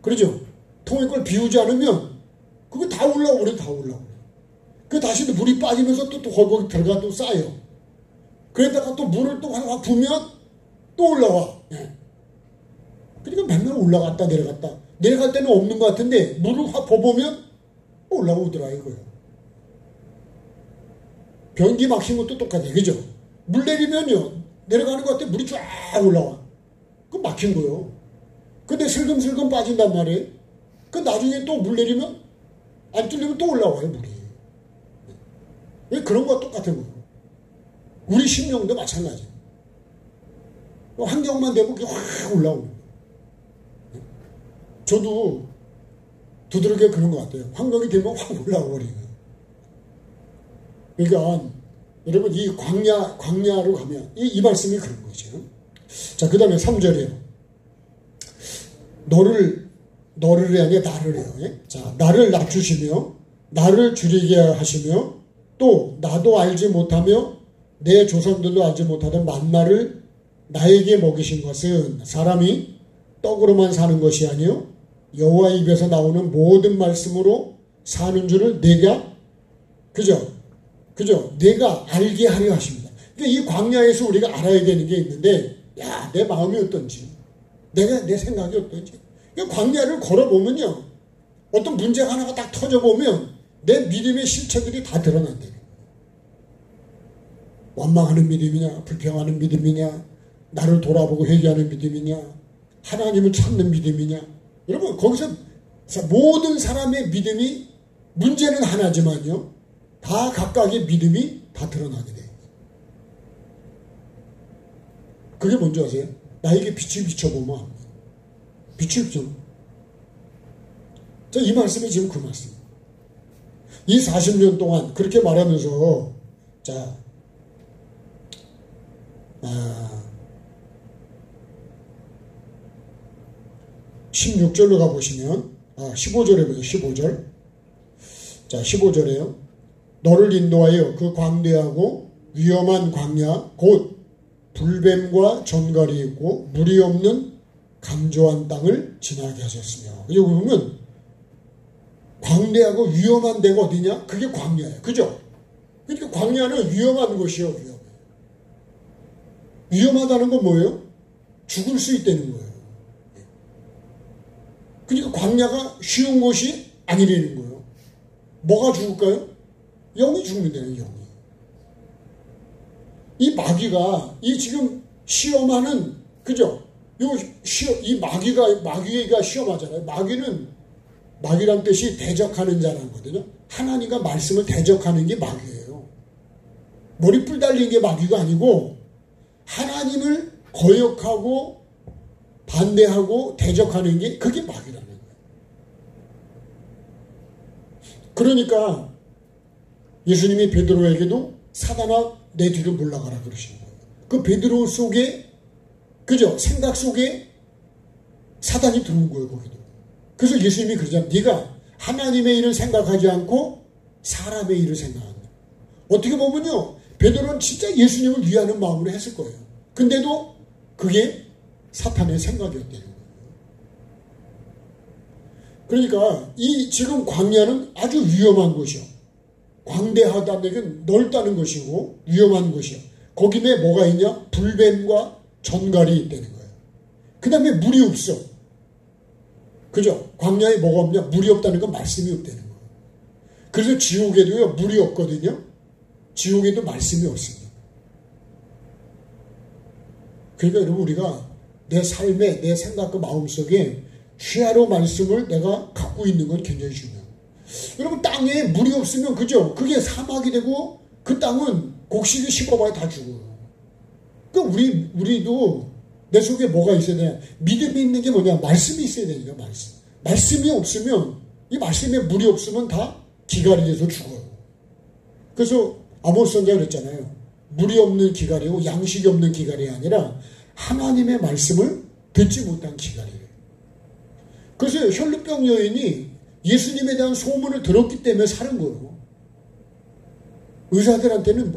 그러죠? 통에 걸 비우지 않으면 그게 다 올라오고 그래, 다 올라오고 그래. 그 다시 물이 빠지면서 또 거기 들어가 또 쌓여. 그러다가 또 물을 또 확 부으면 또 올라와. 예. 그러니까 맨날 올라갔다 내려갔다. 내려갈 때는 없는 것 같은데 물을 확 버보면 올라오더라 이거예요. 변기 막힌 것도 똑같아요. 그죠? 물 내리면요. 내려가는 것 같아 물이 쫙 올라와. 그거 막힌 거예요. 근데 슬금슬금 빠진단 말이에요. 그 나중에 또 물 내리면 안 뚫리면 또 올라와요 물이. 왜 그런 거와 똑같은 거예요. 우리 심령도 마찬가지예요. 환경만 되면 그게 확 올라오는 거예요. 저도 두드러기가 그런 것 같아요. 환경이 되면 확 올라오거든요. 그러니까 여러분 이 광야로 가면 이 말씀이 그런 거죠. 자, 그 다음에 3절이에요. 너를 향해 나를 해요. 예? 자, 나를 낮추시며 나를 줄이게 하시며 또 나도 알지 못하며 내 조상들도 알지 못하던 만나를 나에게 먹이신 것은 사람이 떡으로만 사는 것이 아니요 여호와 입에서 나오는 모든 말씀으로 사는 줄을 내가 그죠? 내가 알게 하려 하십니다. 그러니까 이 광야에서 우리가 알아야 되는 게 있는데 야, 내 마음이 어떤지 내 생각이 어떤지 그러니까 광야를 걸어보면요 어떤 문제가 하나가 딱 터져보면 내 믿음의 실체들이 다 드러난대요. 원망하는 믿음이냐 불평하는 믿음이냐 나를 돌아보고 회개하는 믿음이냐 하나님을 찾는 믿음이냐 여러분 거기서 모든 사람의 믿음이 문제는 하나지만요 다 각각의 믿음이 다 드러나게 돼요. 그게 뭔지 아세요? 나에게 빛을 비춰보면 빛을 비춰. 자, 이 말씀이 지금 그 말씀. 이 40년 동안 그렇게 말하면서 자 16절로 가보시면 15절에 보세요. 15절. 자, 15절에요. 너를 인도하여 그 광대하고 위험한 광야 곧 불뱀과 전갈이 있고 물이 없는 강조한 땅을 지나게 하셨으며 여기 보면 광대하고 위험한 데가 어디냐? 그게 광야예요. 그죠? 그러니까 광야는 위험한 곳이요. 위험하다는 건 뭐예요? 죽을 수 있다는 거예요. 그러니까 광야가 쉬운 곳이 아니라는 거예요. 뭐가 죽을까요? 영이 죽는다는 영이. 이 마귀가 이 지금 시험하는 그죠? 이 마귀가 시험하잖아요. 마귀는 마귀란 뜻이 대적하는 자라는 거거든요. 하나님과 말씀을 대적하는 게 마귀예요. 머리뿔 달린 게 마귀가 아니고 하나님을 거역하고 반대하고 대적하는 게 그게 마귀라는 거예요. 그러니까 예수님이 베드로에게도 사단아 내 뒤로 물러가라 그러신 거예요. 그 베드로 속에 그죠? 생각 속에 사단이 들어온 거예요. 거기도. 그래서 예수님이 그러잖아요. 네가 하나님의 일을 생각하지 않고 사람의 일을 생각한다. 어떻게 보면요. 베드로는 진짜 예수님을 위하는 마음으로 했을 거예요. 근데도 그게 사탄의 생각이었다는 거예요. 그러니까 이 지금 광야는 아주 위험한 곳이요. 광대하다는 얘기는 넓다는 것이고 위험한 곳이요. 거기에 뭐가 있냐? 불뱀과 전갈이 있다는 거예요. 그 다음에 물이 없어. 그죠? 광야에 뭐가 없냐? 물이 없다는 건 말씀이 없다는 거예요. 그래서 지옥에도요 물이 없거든요. 지옥에도 말씀이 없습니다. 그러니까 여러분 우리가 내 삶에 내 생각과 마음속에 주야로 말씀을 내가 갖고 있는 건 굉장히 중요해요. 여러분 땅에 물이 없으면 그죠? 그게 사막이 되고 그 땅은 곡식이 식어봐야 다 죽어요. 그러니까 우리도 내 속에 뭐가 있어야 되냐? 믿음이 있는 게 뭐냐? 말씀이 있어야 되니까 말씀. 말씀이 없으면 이 말씀에 물이 없으면 다 기갈이 돼서 죽어요. 그래서 아모스 선지자가 그랬잖아요. 물이 없는 기갈이고 양식이 없는 기갈이 아니라 하나님의 말씀을 듣지 못한 기갈이에요. 그래서 혈루병 여인이 예수님에 대한 소문을 들었기 때문에 사는 거예요. 의사들한테는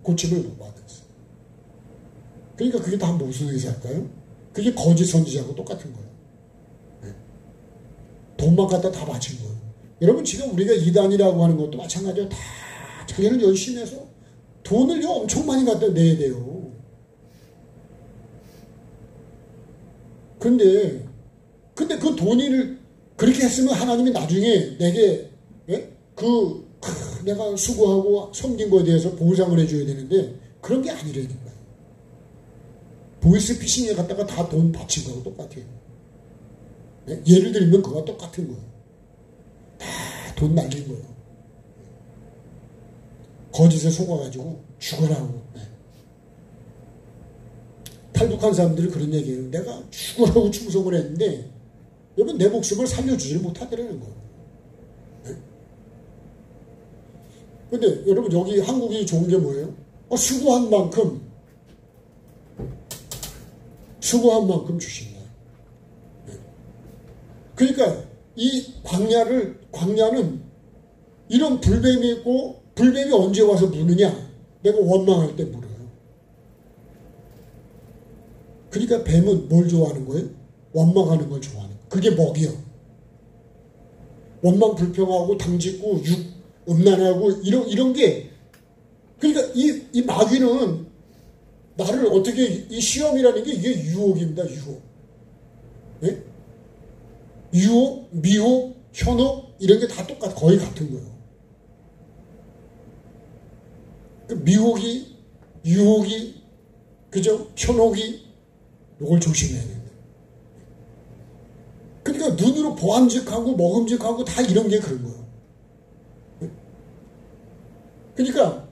고침을 못 받았어요. 그러니까 그게 다 무슨 의사일까요? 그게 거짓 선지자하고 똑같은 거예요. 네. 돈만 갖다 다 바친 거예요. 여러분 지금 우리가 이단이라고 하는 것도 마찬가지예요. 다 자기는 열심히 해서 돈을 엄청 많이 갖다 내야 돼요. 근데 그 돈을 그렇게 했으면 하나님이 나중에 내게 내가 수고하고 섬긴 거에 대해서 보상을 해줘야 되는데 그런 게 아니라니까요. 보이스피싱에 갔다가 다 돈 바친 거하고 똑같아요. 네? 예를 들면 그거와 똑같은 거예요. 다 돈 날린 거예요. 거짓에 속아가지고 죽어라고. 네. 탈북한 사람들이 그런 얘기예요. 내가 죽으라고 충성을 했는데 여러분 내 목숨을 살려주지를 못하더라는 거예요. 네? 근데 여러분 여기 한국이 좋은 게 뭐예요? 수고한 만큼 주신다. 네. 그러니까 이 광야는 이런 불뱀이 있고 불뱀이 언제 와서 무느냐? 내가 원망할 때 물어요. 그러니까 뱀은 뭘 좋아하는 거예요? 원망하는 걸 좋아하는 거예요. 그게 먹이요. 원망 불평하고 당짓고 음란하고 이런 게 그러니까 이 마귀는 나를 어떻게 이 시험이라는 게 이게 유혹입니다. 유혹. 네? 유혹, 미혹, 현혹 이런 게 다 거의 같은 거예요. 그 미혹이, 유혹이, 그죠? 현혹이 이걸 조심해야 됩니다. 그러니까 눈으로 보암직하고 먹음직하고 다 이런 게 그런 거예요. 그러니까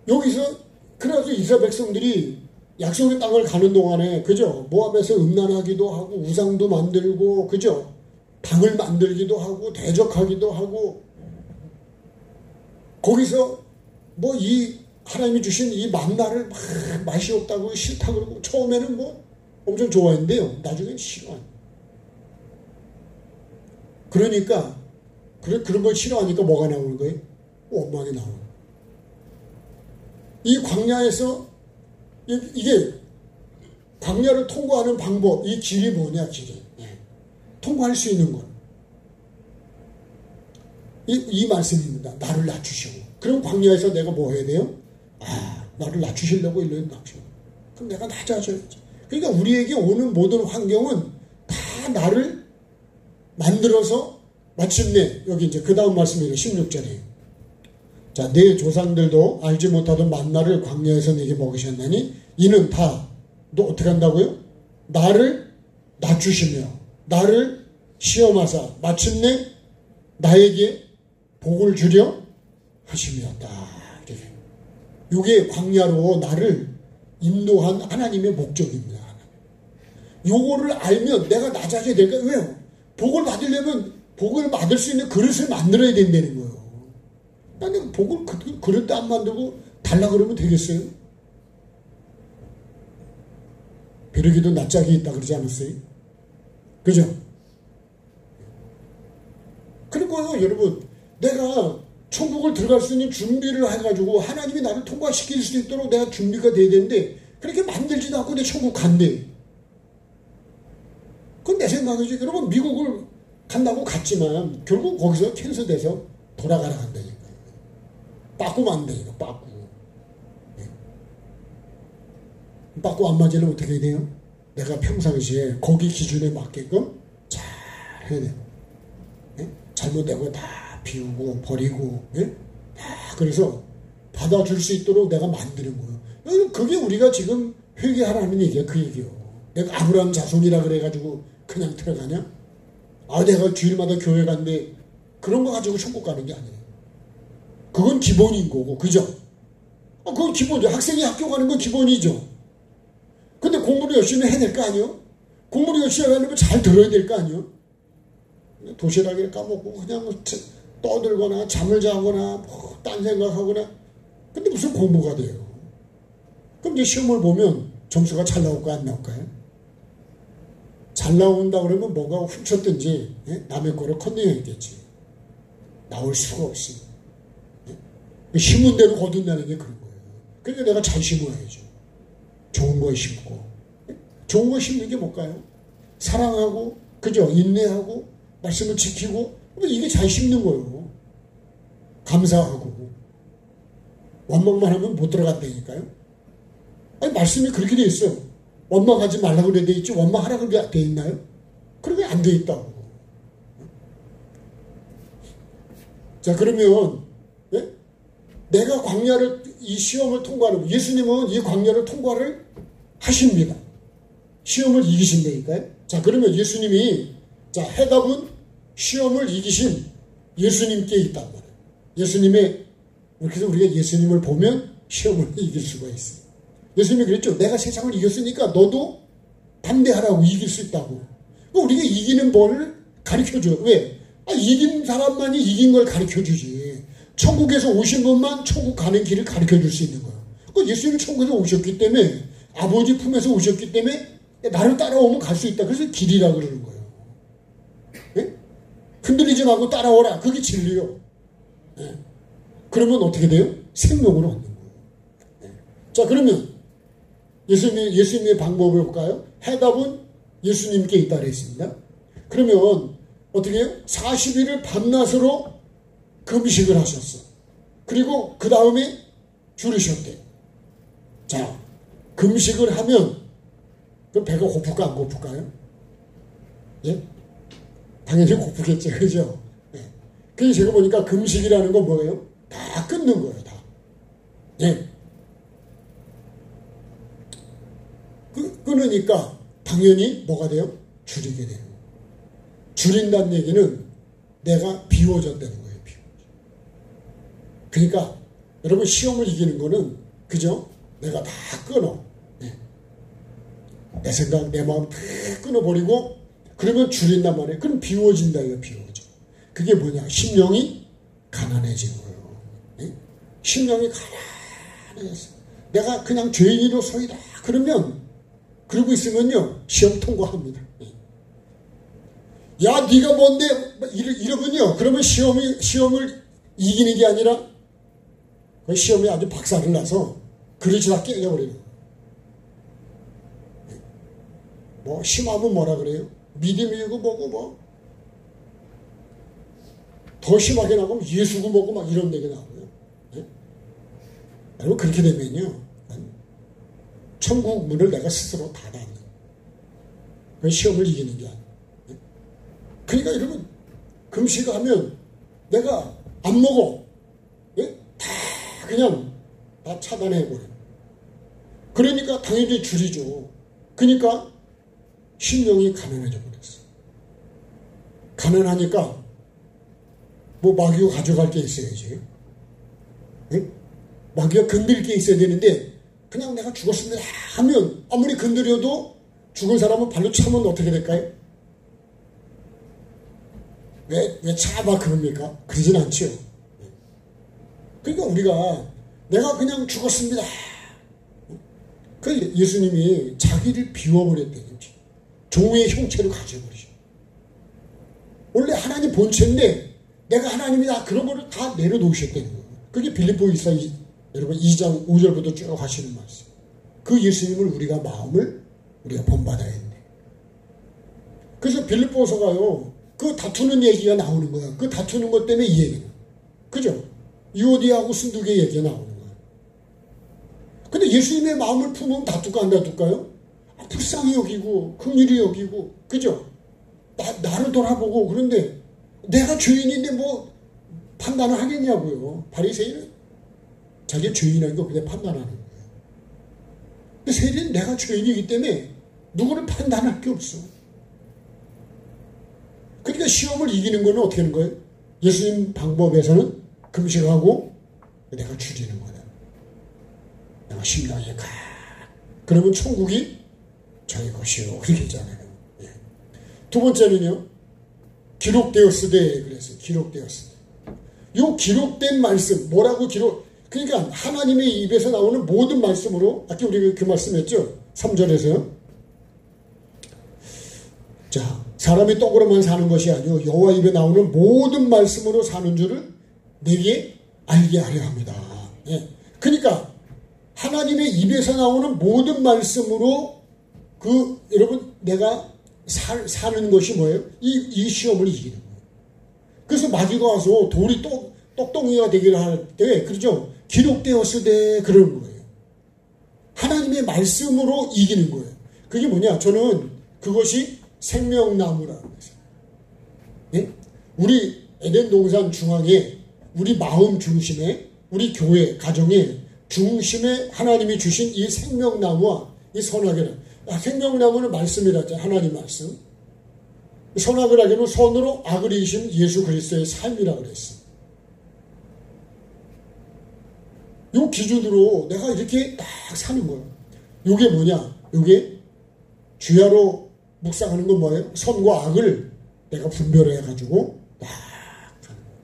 여기서 그래서 이스라엘 백성들이 약속의 땅을 가는 동안에 그죠? 모압에서 음란하기도 하고 우상도 만들고 그죠? 당을 만들기도 하고 대적하기도 하고 거기서 이 하나님이 주신 이 만나를 막 맛이 없다고 싫다 그러고 처음에는 엄청 좋아했는데요. 나중엔 싫어해요. 그러니까 그런 걸 싫어하니까 뭐가 나오는 거예요? 원망이 나오는 거예요. 이 광야에서 이게 광야를 통과하는 방법, 이 길이 뭐냐, 길이. 네. 통과할 수 있는 것. 이 말씀입니다. 나를 낮추시고. 그럼 광야에서 내가 뭐 해야 돼요? 나를 낮추시려고 일로 낮추고. 그럼 내가 낮아져야지. 그러니까 우리에게 오는 모든 환경은 다 나를 만들어서 마침내, 여기 이제 그 다음 말씀이에요. 16절에. 자, 내 조상들도 알지 못하던 만나를 광야에서 내게 먹으셨나니 이는 다 너 어떻게 한다고요? 나를 낮추시며 나를 시험하사 마침내 나에게 복을 주려 하심이었다. 이게 광야로 나를 인도한 하나님의 목적입니다. 요거를 알면 내가 나 자신이 될까? 왜요? 복을 받으려면 복을 받을 수 있는 그릇을 만들어야 된다는 거예요. 나는 복을 그릇도 안 만들고 달라 그러면 되겠어요? 벼룩이도 낯짝이 있다 그러지 않았어요? 그죠? 그리고요, 여러분, 내가 천국을 들어갈 수 있는 준비를 해가지고 하나님이 나를 통과시킬 수 있도록 내가 준비가 돼야 되는데 그렇게 만들지도 않고 내 천국 간대. 그건 내 생각이지. 여러분, 미국을 간다고 갔지만 결국 거기서 캔슬돼서 돌아가라 한다니까. 빠꾸 안다니까. 빠꾸. 빠꾸 안 맞으면 어떻게 해야 돼요? 내가 평상시에 거기 기준에 맞게끔 잘 해야 돼요. 잘못되고 다 비우고 버리고, 그래서 받아줄 수 있도록 내가 만드는 거예요. 그게 우리가 지금 회개하라는 얘기야. 그 얘기요. 내가 아브라함 자손이라 그래가지고 그냥 들어가냐? 내가 주일마다 교회 간데 그런 거 가지고 천국 가는 게 아니에요. 그건 기본인 거고, 그죠? 그건 기본이죠. 학생이 학교 가는 건 기본이죠. 근데 공부를 열심히 해낼 거 아니에요? 공부를 열심히 하려면 잘 들어야 될 거 아니에요? 도시락을 까먹고 그냥 떠들거나 잠을 자거나 딴 생각하거나. 근데 무슨 공부가 돼요? 그럼 이제 시험을 보면 점수가 잘 나올까요? 안 나올까요? 잘 나온다 그러면 뭐가 훔쳤든지 남의 거를 컨닝해야겠지. 나올 수가 없이. 심은 대로 거둔다는 게 그런 거예요. 그러니까 내가 잘 심어야죠. 좋은 거 심고. 좋은 거 심는 게 뭘까요? 사랑하고, 그죠? 인내하고, 말씀을 지키고, 이게 잘 심는 거예요. 감사하고. 원망만 하면 못 들어간다니까요. 아니, 말씀이 그렇게 돼 있어요. 원망하지 말라고 그래 돼 있지, 원망하라고 그래 돼 있나요? 그렇게 안 돼 있다고. 자, 그러면, 내가 광야를, 이 시험을 통과하는, 예수님은 이 광야를 통과를 하십니다. 시험을 이기신다니까요. 자, 그러면 예수님이, 자, 해답은 시험을 이기신 예수님께 있단 말이에요. 예수님의, 그래서 우리가 예수님을 보면 시험을 이길 수가 있어요. 예수님이 그랬죠. 내가 세상을 이겼으니까 너도 담대하라고, 이길 수 있다고. 우리가 이기는 법을 가르쳐줘요. 왜? 이긴 사람만이 이긴 걸 가르쳐주지. 천국에서 오신 분만 천국 가는 길을 가르쳐줄 수 있는 거예요. 예수님이 천국에서 오셨기 때문에, 아버지 품에서 오셨기 때문에 나를 따라오면 갈 수 있다. 그래서 길이라고 그러는 거예요. 흔들리지 말고 따라오라. 그게 진리요. 그러면 어떻게 돼요? 생명을 얻는 거예요. 자, 그러면 예수님의 방법을 볼까요? 해답은 예수님께 있다 그랬습니다. 그러면 어떻게 해요? 40일을 밤낮으로 금식을 하셨어. 그리고 그 다음에 줄이셨대. 자, 금식을 하면 그럼 배가 고플까 안 고플까요? 예? 당연히 고프겠죠. 그죠? 예. 그래서 제가 보니까 금식이라는 건 뭐예요? 다 끊는 거예요. 다. 예. 끊으니까 당연히 뭐가 돼요? 줄이게 돼요. 줄인다는 얘기는 내가 비워졌다는 거예요. 그러니까 여러분, 시험을 이기는 거는, 그죠? 내가 다 끊어. 네. 내 생각, 내 마음 다 끊어버리고, 그러면 줄인단 말이에요. 그럼 비워진다, 이거 비워져. 그게 뭐냐? 심령이 가난해지는 거예요. 네? 심령이 가난해졌어. 내가 그냥 죄인으로 서이다. 그러면, 그러고 있으면요, 시험 통과합니다. 네. 야, 네가 뭔데? 이러면요, 그러면 시험을 이기는 게 아니라, 그 시험에 아주 박살을 나서 그릇이 다 깨져버리는 거예요. 뭐 심하면 뭐라 그래요? 믿음이고 뭐고 뭐 더 심하게 나가면 예수고 뭐고 막 이런 얘기 나오고요. 네? 여러분, 그렇게 되면요, 천국 문을 내가 스스로 닫아는 거예요. 시험을 이기는 게 아니에요. 네? 그러니까 여러분, 금식하면 내가 안 먹어. 네? 다 그냥 다 차단해버려. 그러니까 당연히 줄이죠. 그러니까 심령이 가난해져 버렸어. 가난하니까 뭐 마귀가 가져갈 게 있어야지. 응? 마귀가 건드릴 게 있어야 되는데 그냥 내가 죽었습니다 하면 아무리 건드려도 죽은 사람은 발로 차면 어떻게 될까요? 왜 차봐 그럽니까? 그러진 않죠. 그러니까 우리가 내가 그냥 죽었습니다. 그 예수님이 자기를 비워버렸다는 거지. 종의 형체를 가져버리죠. 원래 하나님 본체인데 내가 하나님이다 그런 거를 다 내려놓으셨다는 거예요. 그게 빌립보이서 여러분 2장 5절부터 쭉 하시는 말씀. 그 예수님을 우리가 마음을 우리가 본받아야 했네. 그래서 빌립보서가요. 그 다투는 얘기가 나오는 거야. 그 다투는 것 때문에 이 얘기는. 그죠? 유오디아하고 순두개 얘기가 나오는 거야. 근데 예수님의 마음을 품으면 다툴까 안 다툴까요? 불쌍히 여기고 긍휼히 여기고 그죠? 나를 돌아보고 그런데 내가 죄인인데 뭐 판단을 하겠냐고요. 바리새인은 자기 죄인인 거 그냥 판단하는 거예요. 근데 세리는 내가 죄인이기 때문에 누구를 판단할 게 없어. 그러니까 시험을 이기는 거는 어떻게 하는 거예요? 예수님 방법에서는 금식하고 내가 줄이는 거다. 내가 심령에 가. 그러면 천국이 저희 것이요. 그렇게 했잖아요. 예. 두 번째는요. 기록되었으되 그래서 기록되었으되. 요 기록된 말씀 뭐라고 그러니까 하나님의 입에서 나오는 모든 말씀으로 아까 우리가 그 말씀했죠. 3절에서요. 자, 사람이 떡으로만 사는 것이 아니요 여호와 입에 나오는 모든 말씀으로 사는 줄을 내게 알게 하려 합니다. 예. 그러니까 하나님의 입에서 나오는 모든 말씀으로 여러분 내가 사는 것이 뭐예요? 이 시험을 이기는 거예요. 그래서 마귀가 와서 돌이 똑똑이가 되기를 할 때 그렇죠? 기록되었으되 그러는 거예요. 하나님의 말씀으로 이기는 거예요. 그게 뭐냐? 저는 그것이 생명나무라는 거죠. 네? 우리 에덴 동산 중앙에 우리 마음 중심에 우리 교회 가정의 중심에 하나님이 주신 이 생명나무와 이 선악을 생명나무는 말씀이라죠. 하나님 말씀. 선악을 하기는 선으로 악을 이기신 예수 그리스도의 삶이라고 그랬어요. 요 기준으로 내가 이렇게 딱 사는 거예요. 요게 뭐냐? 요게 주야로 묵상하는 건 뭐예요? 선과 악을 내가 분별해가지고 딱 사는 거예요.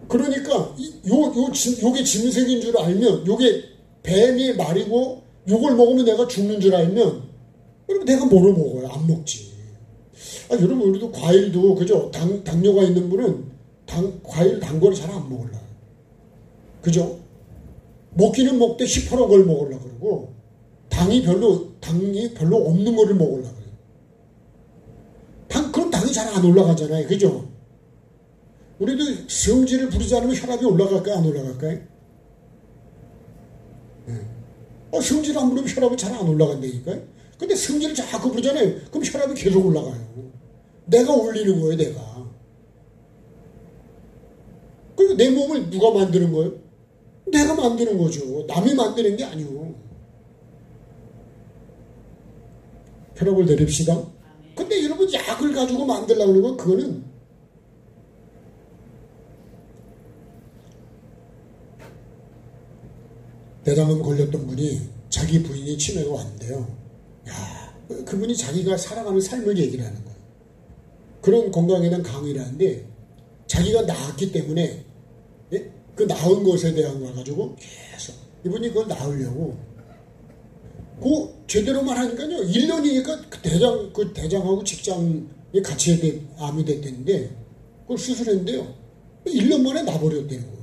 그러니까 요게 짐승인 줄 알면 요게 뱀의 말이고 요걸 먹으면 내가 죽는 줄 알면 여러분 내가 뭐를 먹어요? 안 먹지. 여러분 우리도 과일도 그죠? 당뇨가 있는 분은 과일 단 거를 잘 안 먹으려. 그죠? 먹기는 먹되 시퍼런 걸 먹으려 그러고 당이 별로 없는 거를 먹으려 그래요. 그럼 당이 잘 안 올라가잖아요. 그죠? 우리도 성질을 부리지 않으면 혈압이 올라갈까요? 안 올라갈까요? 성질 안 부리면 혈압이 잘 안 올라간다니까요. 근데 성질을 자꾸 부리잖아요. 그럼 혈압이 계속 올라가요. 내가 올리는 거예요, 내가. 그리고 내 몸을 누가 만드는 거예요? 내가 만드는 거죠. 남이 만드는 게 아니고. 혈압을 내립시다. 근데 여러분 약을 가지고 만들려고 하는 건 그거는 대장암 걸렸던 분이 자기 부인이 치매가 왔는데요. 그분이 자기가 살아가는 삶을 얘기를 하는 거예요. 그런 건강에 대한 강의를 하는데 자기가 나았기 때문에 그 나은 것에 대한 걸 가지고 계속 이분이 그걸 나으려고 제대로만 하니까요. 1년이니까 그 대장하고 직장에 같이 암이 됐는데 그걸 수술했는데요. 1년 만에 나버렸다는 거예요.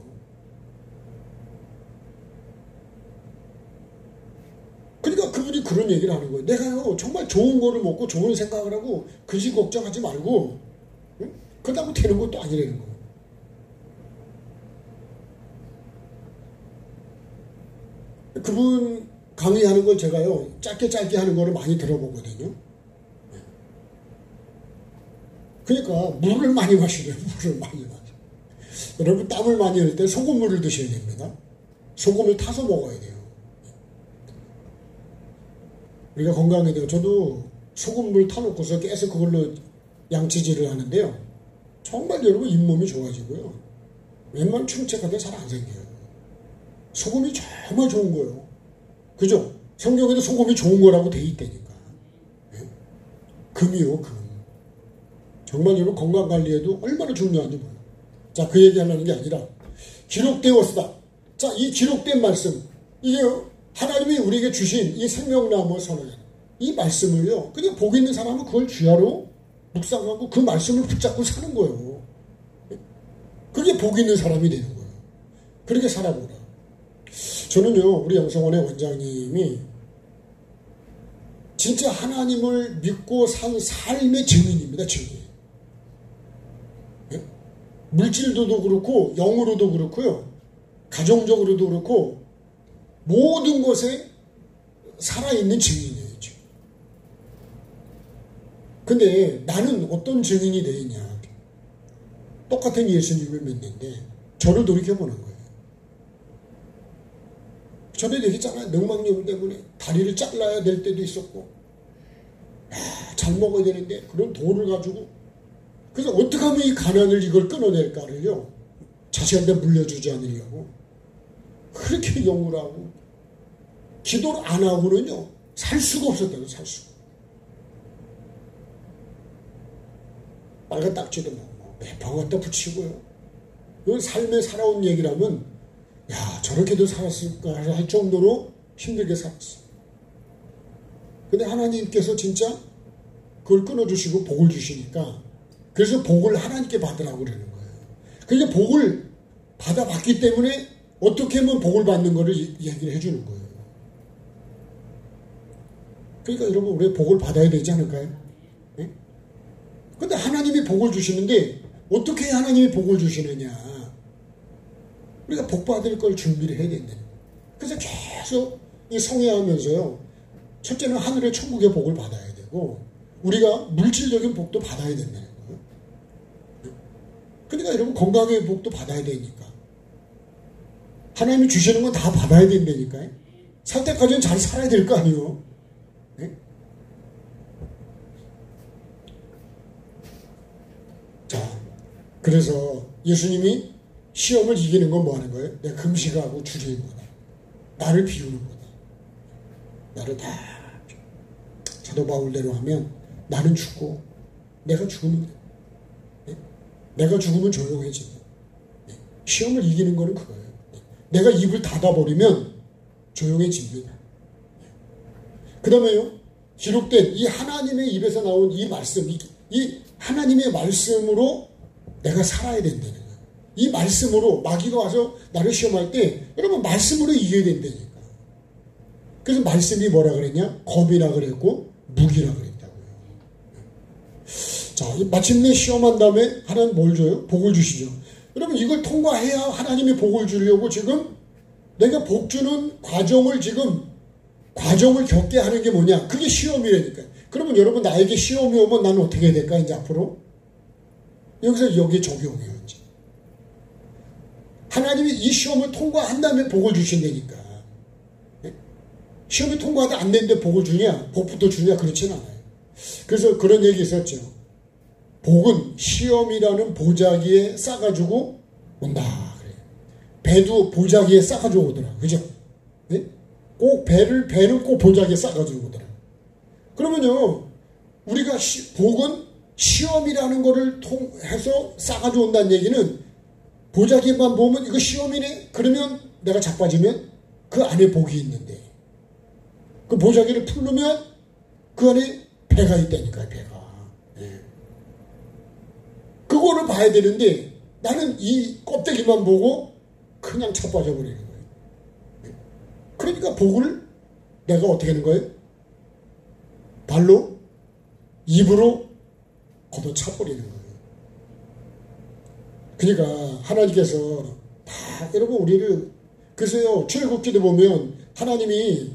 그러니까 그분이 그런 얘기를 하는 거예요. 내가요 정말 좋은 거를 먹고 좋은 생각을 하고 근심 걱정하지 말고 그렇다고 되는 것도 아니라는 거예요. 그분 강의하는 걸 제가요 짧게 하는 거를 많이 들어보거든요. 그러니까 물을 많이 마시래요. 물을 많이 마셔. 여러분 땀을 많이 흘릴 때 소금물을 드셔야 됩니다. 소금을 타서 먹어야 돼요. 우리가 건강해야 돼요. 저도 소금물 타놓고서 계속 그걸로 양치질을 하는데요. 정말 여러분 잇몸이 좋아지고요. 웬만한 충치가 잘 안 생겨요. 소금이 정말 좋은 거예요. 그죠? 성경에도 소금이 좋은 거라고 돼 있다니까. 네? 금이요, 금. 정말 여러분 건강관리에도 얼마나 중요한지 몰라요. 자, 그 얘기 하려는 게 아니라 기록되었다. 자, 이 기록된 말씀, 이게 하나님이 우리에게 주신 이 생명나무 선언, 이 말씀을요, 그냥 복 있는 사람은 그걸 귀하로 묵상하고 그 말씀을 붙잡고 사는 거예요. 그게 복 있는 사람이 되는 거예요. 그렇게 살아보라. 저는요, 우리 영성원의 원장님이 진짜 하나님을 믿고 산 삶의 증인입니다, 증인. 네? 물질도도 그렇고, 영으로도 그렇고요, 가정적으로도 그렇고, 모든 것에 살아있는 증인이에요, 지금. 근데 나는 어떤 증인이 되느냐. 똑같은 예수님을 믿는데, 저를 돌이켜보는 거예요. 전에 얘기했잖아요. 명망염 때문에 다리를 잘라야 될 때도 있었고, 잘 먹어야 되는데 그런 돈을 가지고, 그래서 어떻게 하면 이 가난을 이걸 끊어낼까를요, 자식한테 물려주지 않으려고 그렇게 연구를 하고, 기도를 안 하고는요 살 수가 없었다고. 살 수가. 빨간 딱지도 먹고 매방 갖다 붙이고요. 이건 삶에 살아온 얘기라면, 야, 저렇게도 살았을까 할 정도로 힘들게 살았어. 근데 하나님께서 진짜 그걸 끊어주시고 복을 주시니까, 그래서 복을 하나님께 받으라고 그러는 거예요. 그러니까 복을 받아봤기 때문에 어떻게 하면 복을 받는 거를 얘기를 해주는 거예요. 그러니까 여러분, 우리 복을 받아야 되지 않을까요? 네? 근데 하나님이 복을 주시는데 어떻게 하나님이 복을 주시느냐. 우리가 복 받을 걸 준비를 해야 된다는 거예요. 그래서 계속 이 성회하면서요, 첫째는 하늘의 천국의 복을 받아야 되고, 우리가 물질적인 복도 받아야 된다는 거예요. 그러니까 여러분 건강의 복도 받아야 되니까. 하나님이 주시는 건 다 받아야 된다니까요. 살 때까지는 잘 살아야 될 거 아니에요. 네? 자, 그래서 예수님이 시험을 이기는 건 뭐 하는 거예요? 내가 금식하고 줄이는 거다. 나를 비우는 거다. 나를 다 사도 바울대로 하면 나는 죽고 내가 죽으면 돼. 네? 내가 죽으면 조용해진다. 네? 시험을 이기는 거는 그거예요. 네? 내가 입을 닫아버리면 조용해집니다. 네? 그 다음에요, 기록된 이 하나님의 입에서 나온 이 말씀, 이 하나님의 말씀으로 내가 살아야 된다는 거예요. 이 말씀으로 마귀가 와서 나를 시험할 때 여러분 말씀으로 이겨야 된다니까. 그래서 말씀이 뭐라 그랬냐? 검이라 그랬고 무기라 그랬다고요. 자, 마침내 시험한 다음에 하나님 뭘 줘요? 복을 주시죠. 여러분 이걸 통과해야 하나님이 복을 주려고 지금 내가 복 주는 과정을 겪게 하는 게 뭐냐? 그게 시험이라니까요. 그러면 여러분 나에게 시험이 오면 나는 어떻게 해야 될까? 이제 앞으로 여기서 여기에 적용해요. 이제. 하나님이 이 시험을 통과한 다음에 복을 주신다니까. 네? 시험이 통과도 안 되는데 복을 주냐? 복부터 주냐? 그렇진 않아요. 그래서 그런 얘기 있었죠. 복은 시험이라는 보자기에 싸가지고 온다. 그래요. 배도 보자기에 싸가지고 오더라. 그죠? 네? 꼭 배는 꼭 보자기에 싸가지고 오더라. 그러면요, 우리가 복은 시험이라는 거를 통해서 싸가지고 온다는 얘기는 보자기만 보면 이거 시험이네? 그러면 내가 자빠지면 그 안에 복이 있는데, 그 보자기를 풀르면 그 안에 배가 있다니까요, 배가. 네. 그거를 봐야 되는데 나는 이 껍데기만 보고 그냥 자빠져버리는 거예요. 네. 그러니까 복을 내가 어떻게 하는 거예요? 발로, 입으로 걷어차버리는 거예요. 그러니까 하나님께서 다 여러분 우리를, 그래서요 출애굽기도 보면 하나님이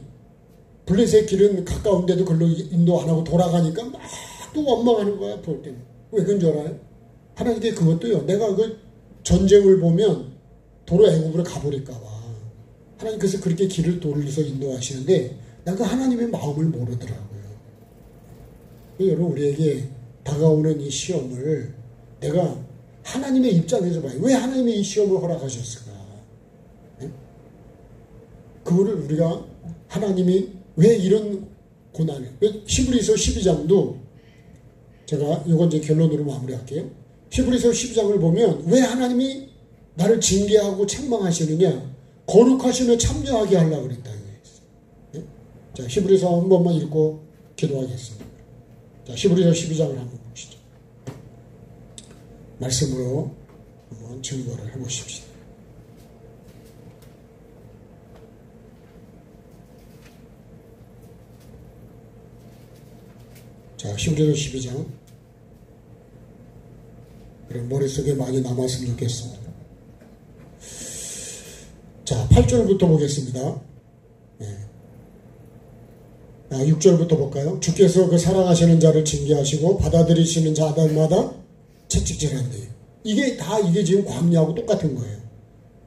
블레셋 길은 가까운데도 글로 인도 안 하고 돌아가니까 막 또 원망하는 거야. 볼 때는 왜 그런 줄 알아요? 하나님께 그것도요, 내가 그 전쟁을 보면 도로 애굽으로 가버릴까 봐 하나님께서 그렇게 길을 돌려서 인도하시는데 난 그 하나님의 마음을 모르더라고요. 여러분 우리에게 다가오는 이 시험을 내가 하나님의 입장에서 봐요. 왜 하나님이 이 시험을 허락하셨을까? 네? 그거를 우리가 하나님이 왜 이런 고난을, 히브리서 12장도 제가 이건 이제 결론으로 마무리할게요. 히브리서 12장을 보면 왜 하나님이 나를 징계하고 책망하시느냐? 거룩하심에 참여하게 하려고 그랬다. 네? 자, 히브리서 한 번만 읽고 기도하겠습니다. 자, 히브리서 12장을 한번 보시죠. 말씀으로 한번 증거를 해보십시오. 자, 히브리서 12장. 그럼 머릿속에 많이 남았으면 좋겠습니다. 자, 8절부터 보겠습니다. 네. 6절부터 볼까요? 주께서 그 사랑하시는 자를 징계하시고 받아들이시는 자들마다 채찍질한대요. 이게 지금 광야하고 똑같은 거예요.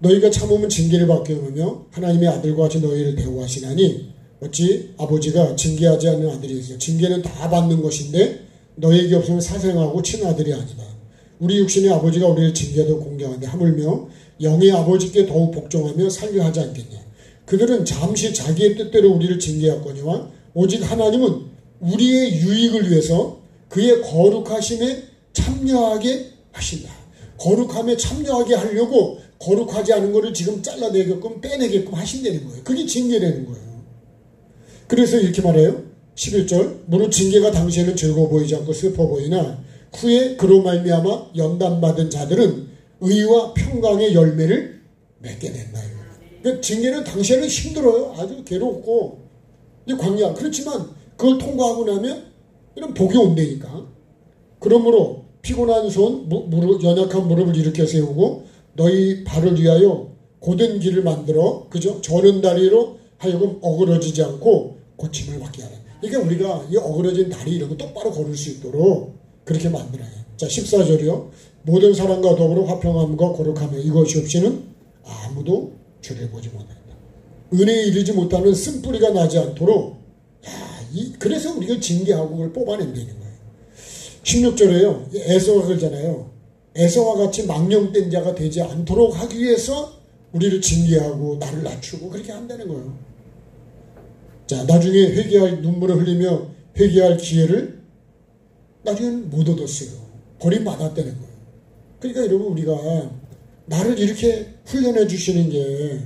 너희가 참으면 징계를 받게 하며 하나님의 아들과 같이 너희를 대우하시나니 어찌 아버지가 징계하지 않는 아들이 있어요. 징계는 다 받는 것인데 너희에게 없으면 사생하고 친아들이 아니다. 우리 육신의 아버지가 우리를 징계도 공경하는데 하물며 영의 아버지께 더욱 복종하며 살려 하지 않겠냐. 그들은 잠시 자기의 뜻대로 우리를 징계하거니와 오직 하나님은 우리의 유익을 위해서 그의 거룩하심에 참여하게 하신다. 거룩함에 참여하게 하려고 거룩하지 않은 것을 지금 잘라내게끔 빼내게끔 하신다는 거예요. 그게 징계라는 거예요. 그래서 이렇게 말해요. 11절 무릇 징계가 당시에는 즐거워 보이지 않고 슬퍼 보이나 후에 그로 말미암아 연단받은 자들은 의와 평강의 열매를 맺게 된다. 그러니까 징계는 당시에는 힘들어요. 아주 괴롭고 광야. 그렇지만 그걸 통과하고 나면 이런 복이 온다니까. 그러므로 피곤한 손, 연약한 무릎을 일으켜 세우고 너희 발을 위하여 곧은 길을 만들어 그죠? 저른 다리로 하여금 어그러지지 않고 고침을 받게 하라. 그러니까 우리가 이 어그러진 다리 이런 거 똑바로 걸을 수 있도록 그렇게 만들어요. 자, 14절이요. 모든 사람과 더불어 화평함과 거룩함에 이것이 없이는 아무도 주를 보지 못한다. 은혜에 이르지 못하는 쓴뿌리가 나지 않도록 그래서 우리가 징계하고 그걸 뽑아낸다는 거예요. 16절에요. 에서가 그러잖아요. 에서와 같이 망령된 자가 되지 않도록 하기 위해서 우리를 징계하고 나를 낮추고 그렇게 한다는 거예요. 자, 나중에 회개할 눈물을 흘리며 회개할 기회를 나중에는 못 얻었어요. 버림받았다는 거예요. 그러니까 여러분 우리가 나를 이렇게 훈련해 주시는 게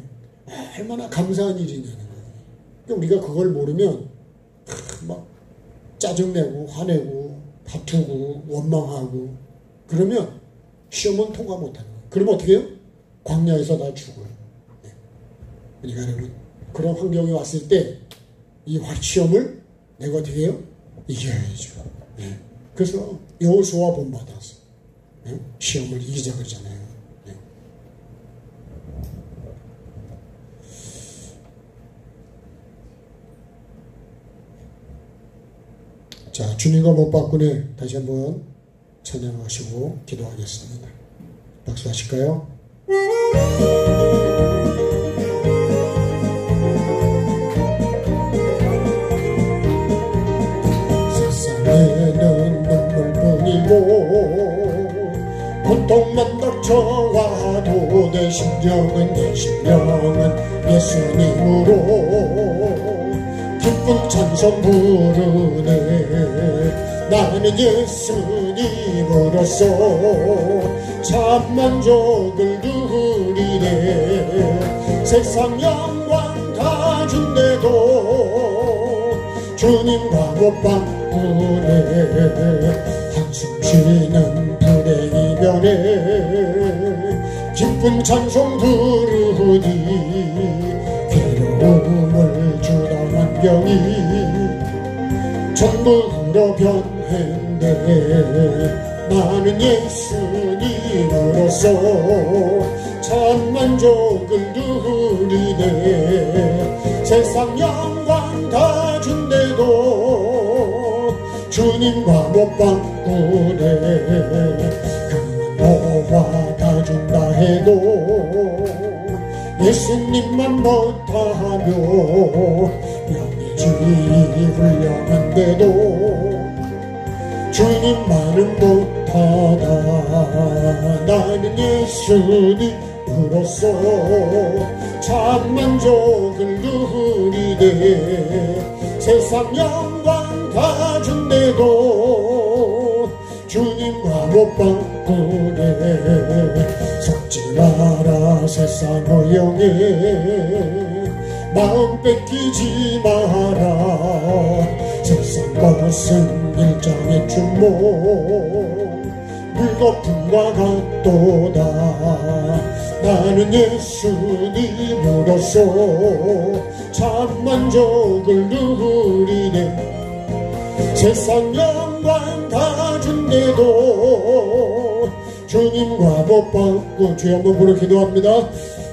얼마나 감사한 일이냐는 거예요. 그러니까 우리가 그걸 모르면 막 짜증내고 화내고 다투고 원망하고 그러면 시험은 통과 못하는 거예요. 그러면 어떻게 해요? 광야에서 다 죽어요. 네. 그러니까 여러분 그런 환경이 왔을 때 이 시험을 내가 어떻게 해요? 이겨야죠. 네. 그래서 여호수아 본받아서 네? 시험을 이기자 그러잖아요. 네. 자, 주님과 못 바꾸네 다시 한번 찬양하시고 기도하겠습니다. 박수 하실까요? 세상에는 눈물뿐이고 고통만 닥쳐와도 내 심령은 예수님으로 기쁜 찬송 부르네. 나는 예수님으로서 참 만족을 누리네. 세상 영광 다 준대도 주님과 못 바꾸네. 한숨 쉬는 불의 이면에 기쁜 찬송 부르니 괴로움을 주던 환경이 전부로 변했네. 나는 예수님으로서 참 만족을 누리네. 세상 영광 다 준대도 주님과 못 바꾸네. 너와 다 준다 해도 예수님만 못하며 영의주의 훈련한데도 주님만 나는 못하다. 나는 예수님으로서 참 만족을 누리네. 세상 영광 다 준대도 주님과 못 바꾸네. 속지 마라 세상 허영에 마음 뺏기지 마라. 세상 것은 일장의 춘몽 물거품과 같도다. 나는 예수님으로서 참 만족을 누리네. 세상 영광 다 준대도 주님과 못 받고. 주여 한번 부르 기도합니다.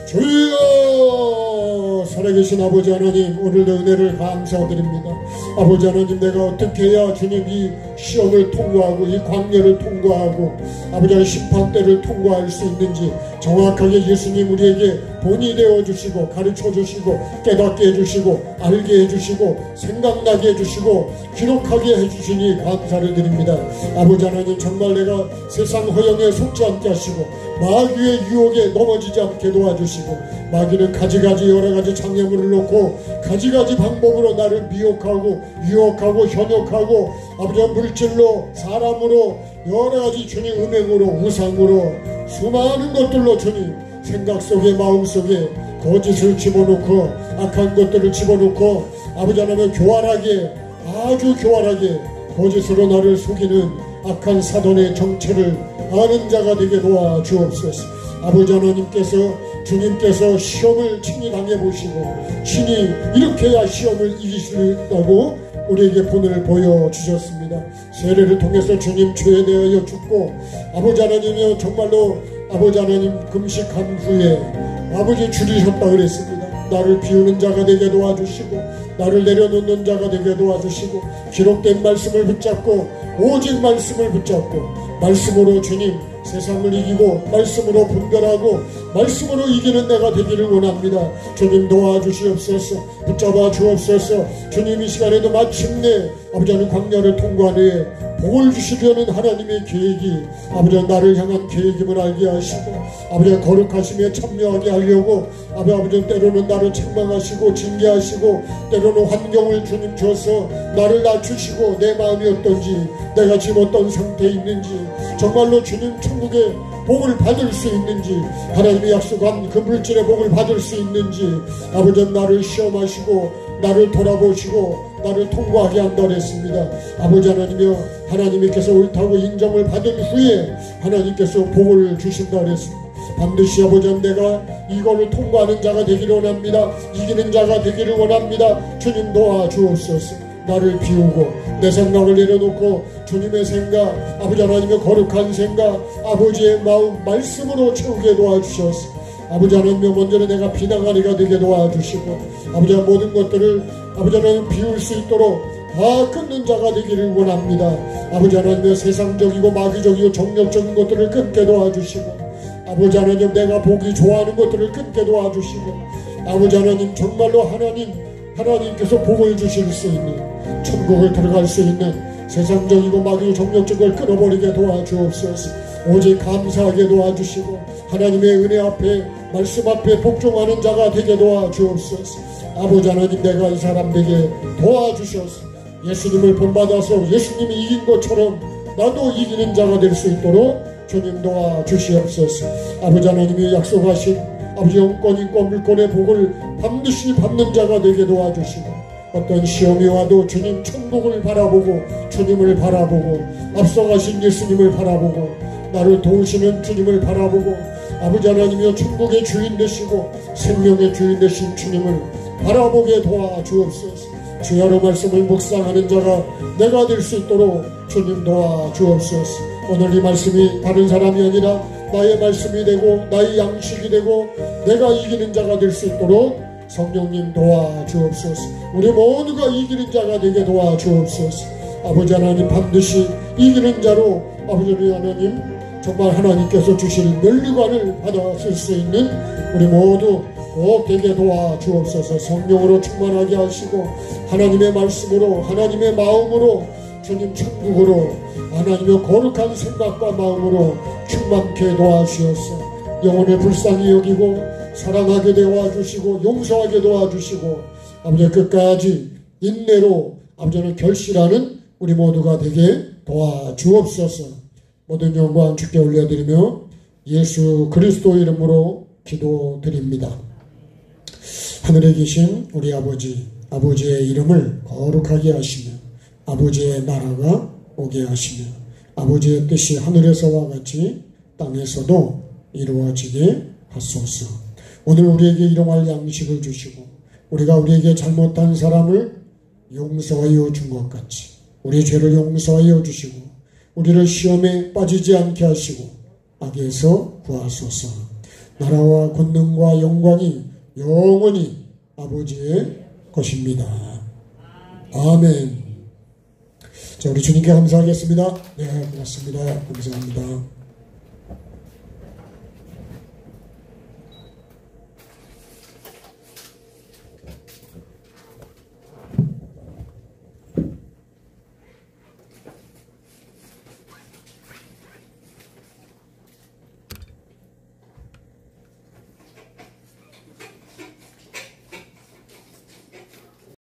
주여, 살아계신 아버지 하나님, 오늘도 은혜를 감사드립니다. 아버지 하나님, 내가 어떻게 해야 주님 이 시험을 통과하고 이 광야를 통과하고 아버지의 심판대를 통과할 수 있는지 정확하게 예수님 우리에게 본이 되어주시고 가르쳐주시고 깨닫게 해주시고 알게 해주시고 생각나게 해주시고 기록하게 해주시니 감사를 드립니다. 아버지 하나님, 정말 내가 세상 허영에 속지 않게 하시고 마귀의 유혹에 넘어지지 않게 도와주시고, 마귀는 가지가지 여러가지 장애물을 놓고 가지가지 방법으로 나를 미혹하고 유혹하고 현혹하고 아버지 물질로 사람으로 여러가지 주님 음행으로 우상으로 수많은 것들로 주님 생각 속에 마음 속에 거짓을 집어넣고 악한 것들을 집어넣고 아버지 하나님 교활하게 아주 교활하게 거짓으로 나를 속이는 악한 사돈의 정체를 아는 자가 되게 도와주옵소서. 아버지 하나님께서 주님께서 시험을 친히 당해보시고 친히 이렇게 해야 시험을 이기시다고 우리에게 본을 보여주셨습니다. 세례를 통해서 주님 죄에 대하여 죽고 아버지 하나님이여 정말로 아버지 하나님 금식한 후에 아버지 줄이셨다 그랬습니다. 나를 비우는 자가 되게 도와주시고 나를 내려놓는 자가 되게 도와주시고 기록된 말씀을 붙잡고 오직 말씀을 붙잡고 말씀으로 주님 세상을 이기고 말씀으로 분별하고 말씀으로 이기는 내가 되기를 원합니다. 주님 도와주시옵소서. 붙잡아 주옵소서. 주님 이 시간에도 마침내 아버지 하나님 광야를 통과한 후에 복을 주시려는 하나님의 계획이 아버지 나를 향한 계획임을 알게 하시고 아버지 거룩하심에 참여하게 하려고 아버지 때로는 나를 책망하시고 징계하시고 때로는 환경을 주님 줘서 나를 낮추시고 내 마음이 어떤지 내가 지금 어떤 상태에 있는지 정말로 주님 천국의 복을 받을 수 있는지 하나님이 약속한 그 물질의 복을 받을 수 있는지 아버지 나를 시험하시고 나를 돌아보시고 나를 통과하게 한다 그랬습니다. 아버지 하나님이여 하나님께서 옳다고 인정을 받은 후에 하나님께서 복을 주신다 그랬습니다. 반드시 아버지 내가 이거를 통과하는 자가 되기를 원합니다. 이기는 자가 되기를 원합니다. 주님 도와주옵소서. 나를 비우고 내 생각을 내려놓고 주님의 생각 아버지 하나님의 거룩한 생각 아버지의 마음 말씀으로 채우게 도와주셔서 아버지 하나님의 먼저는 내가 비나가리가 되게 도와주시고 아버지 모든 것들을 아버지 하나님 비울 수 있도록 다 끊는 자가 되기를 원합니다. 아버지 하나님의 세상적이고 마귀적이고 정력적인 것들을 끊게 도와주시고 아버지 하나님 내가 보기 좋아하는 것들을 끊게 도와주시고 아버지 하나님 정말로 하나님께서 복을 주실 수 있는 천국을 들어갈 수 있는 세상적이고 마귀 정력적인 걸 끊어버리게 도와주옵소서. 오직 감사하게 도와주시고 하나님의 은혜 앞에 말씀 앞에 복종하는 자가 되게 도와주옵소서. 아버지 하나님 내가 이 사람에게 도와주셔서 예수님을 본받아서 예수님이 이긴 것처럼 나도 이기는 자가 될 수 있도록 주님 도와주시옵소서. 아버지 하나님이 약속하신 아버지 영권인과 물권의 복을 반드시 받는 자가 되게 도와주시고 어떤 시험이 와도 주님 천국을 바라보고 주님을 바라보고 앞서가신 예수님을 바라보고 나를 도우시는 주님을 바라보고 아버지 하나님이여 천국의 주인 되시고 생명의 주인 되신 주님을 바라보게 도와주옵소서. 주야로 말씀을 묵상하는 자가 내가 될 수 있도록 주님 도와주옵소서. 오늘 이 말씀이 다른 사람이 아니라 나의 말씀이 되고 나의 양식이 되고 내가 이기는 자가 될 수 있도록 성령님 도와주옵소서. 우리 모두가 이기는 자가 되게 도와주옵소서. 아버지 하나님 반드시 이기는 자로 아버지 하나님 정말 하나님께서 주실 면류관을 받아쓸 수 있는 우리 모두 꼭 되게 도와주옵소서. 성령으로 충만하게 하시고 하나님의 말씀으로 하나님의 마음으로 주님 천국으로 하나님의 거룩한 생각과 마음으로 충만케 도와주시옵소서. 영혼을 불쌍히 여기고 사랑하게 도와주시고 용서하게 도와주시고 아버지 끝까지 인내로 아버지는 결실하는 우리 모두가 되게 도와주옵소서. 모든 영광 주께 올려드리며 예수 그리스도 이름으로 기도드립니다. 하늘에 계신 우리 아버지, 아버지의 이름을 거룩하게 하시며 아버지의 나라가 오게 하시며 아버지의 뜻이 하늘에서와 같이 땅에서도 이루어지게 하소서. 오늘 우리에게 일용할 양식을 주시고 우리가 우리에게 잘못한 사람을 용서하여 준 것 같이 우리 죄를 용서하여 주시고 우리를 시험에 빠지지 않게 하시고 악에서 구하소서. 나라와 권능과 영광이 영원히 아버지의 것입니다. 아멘. 자, 우리 주님께 감사하겠습니다. 네, 고맙습니다. 감사합니다.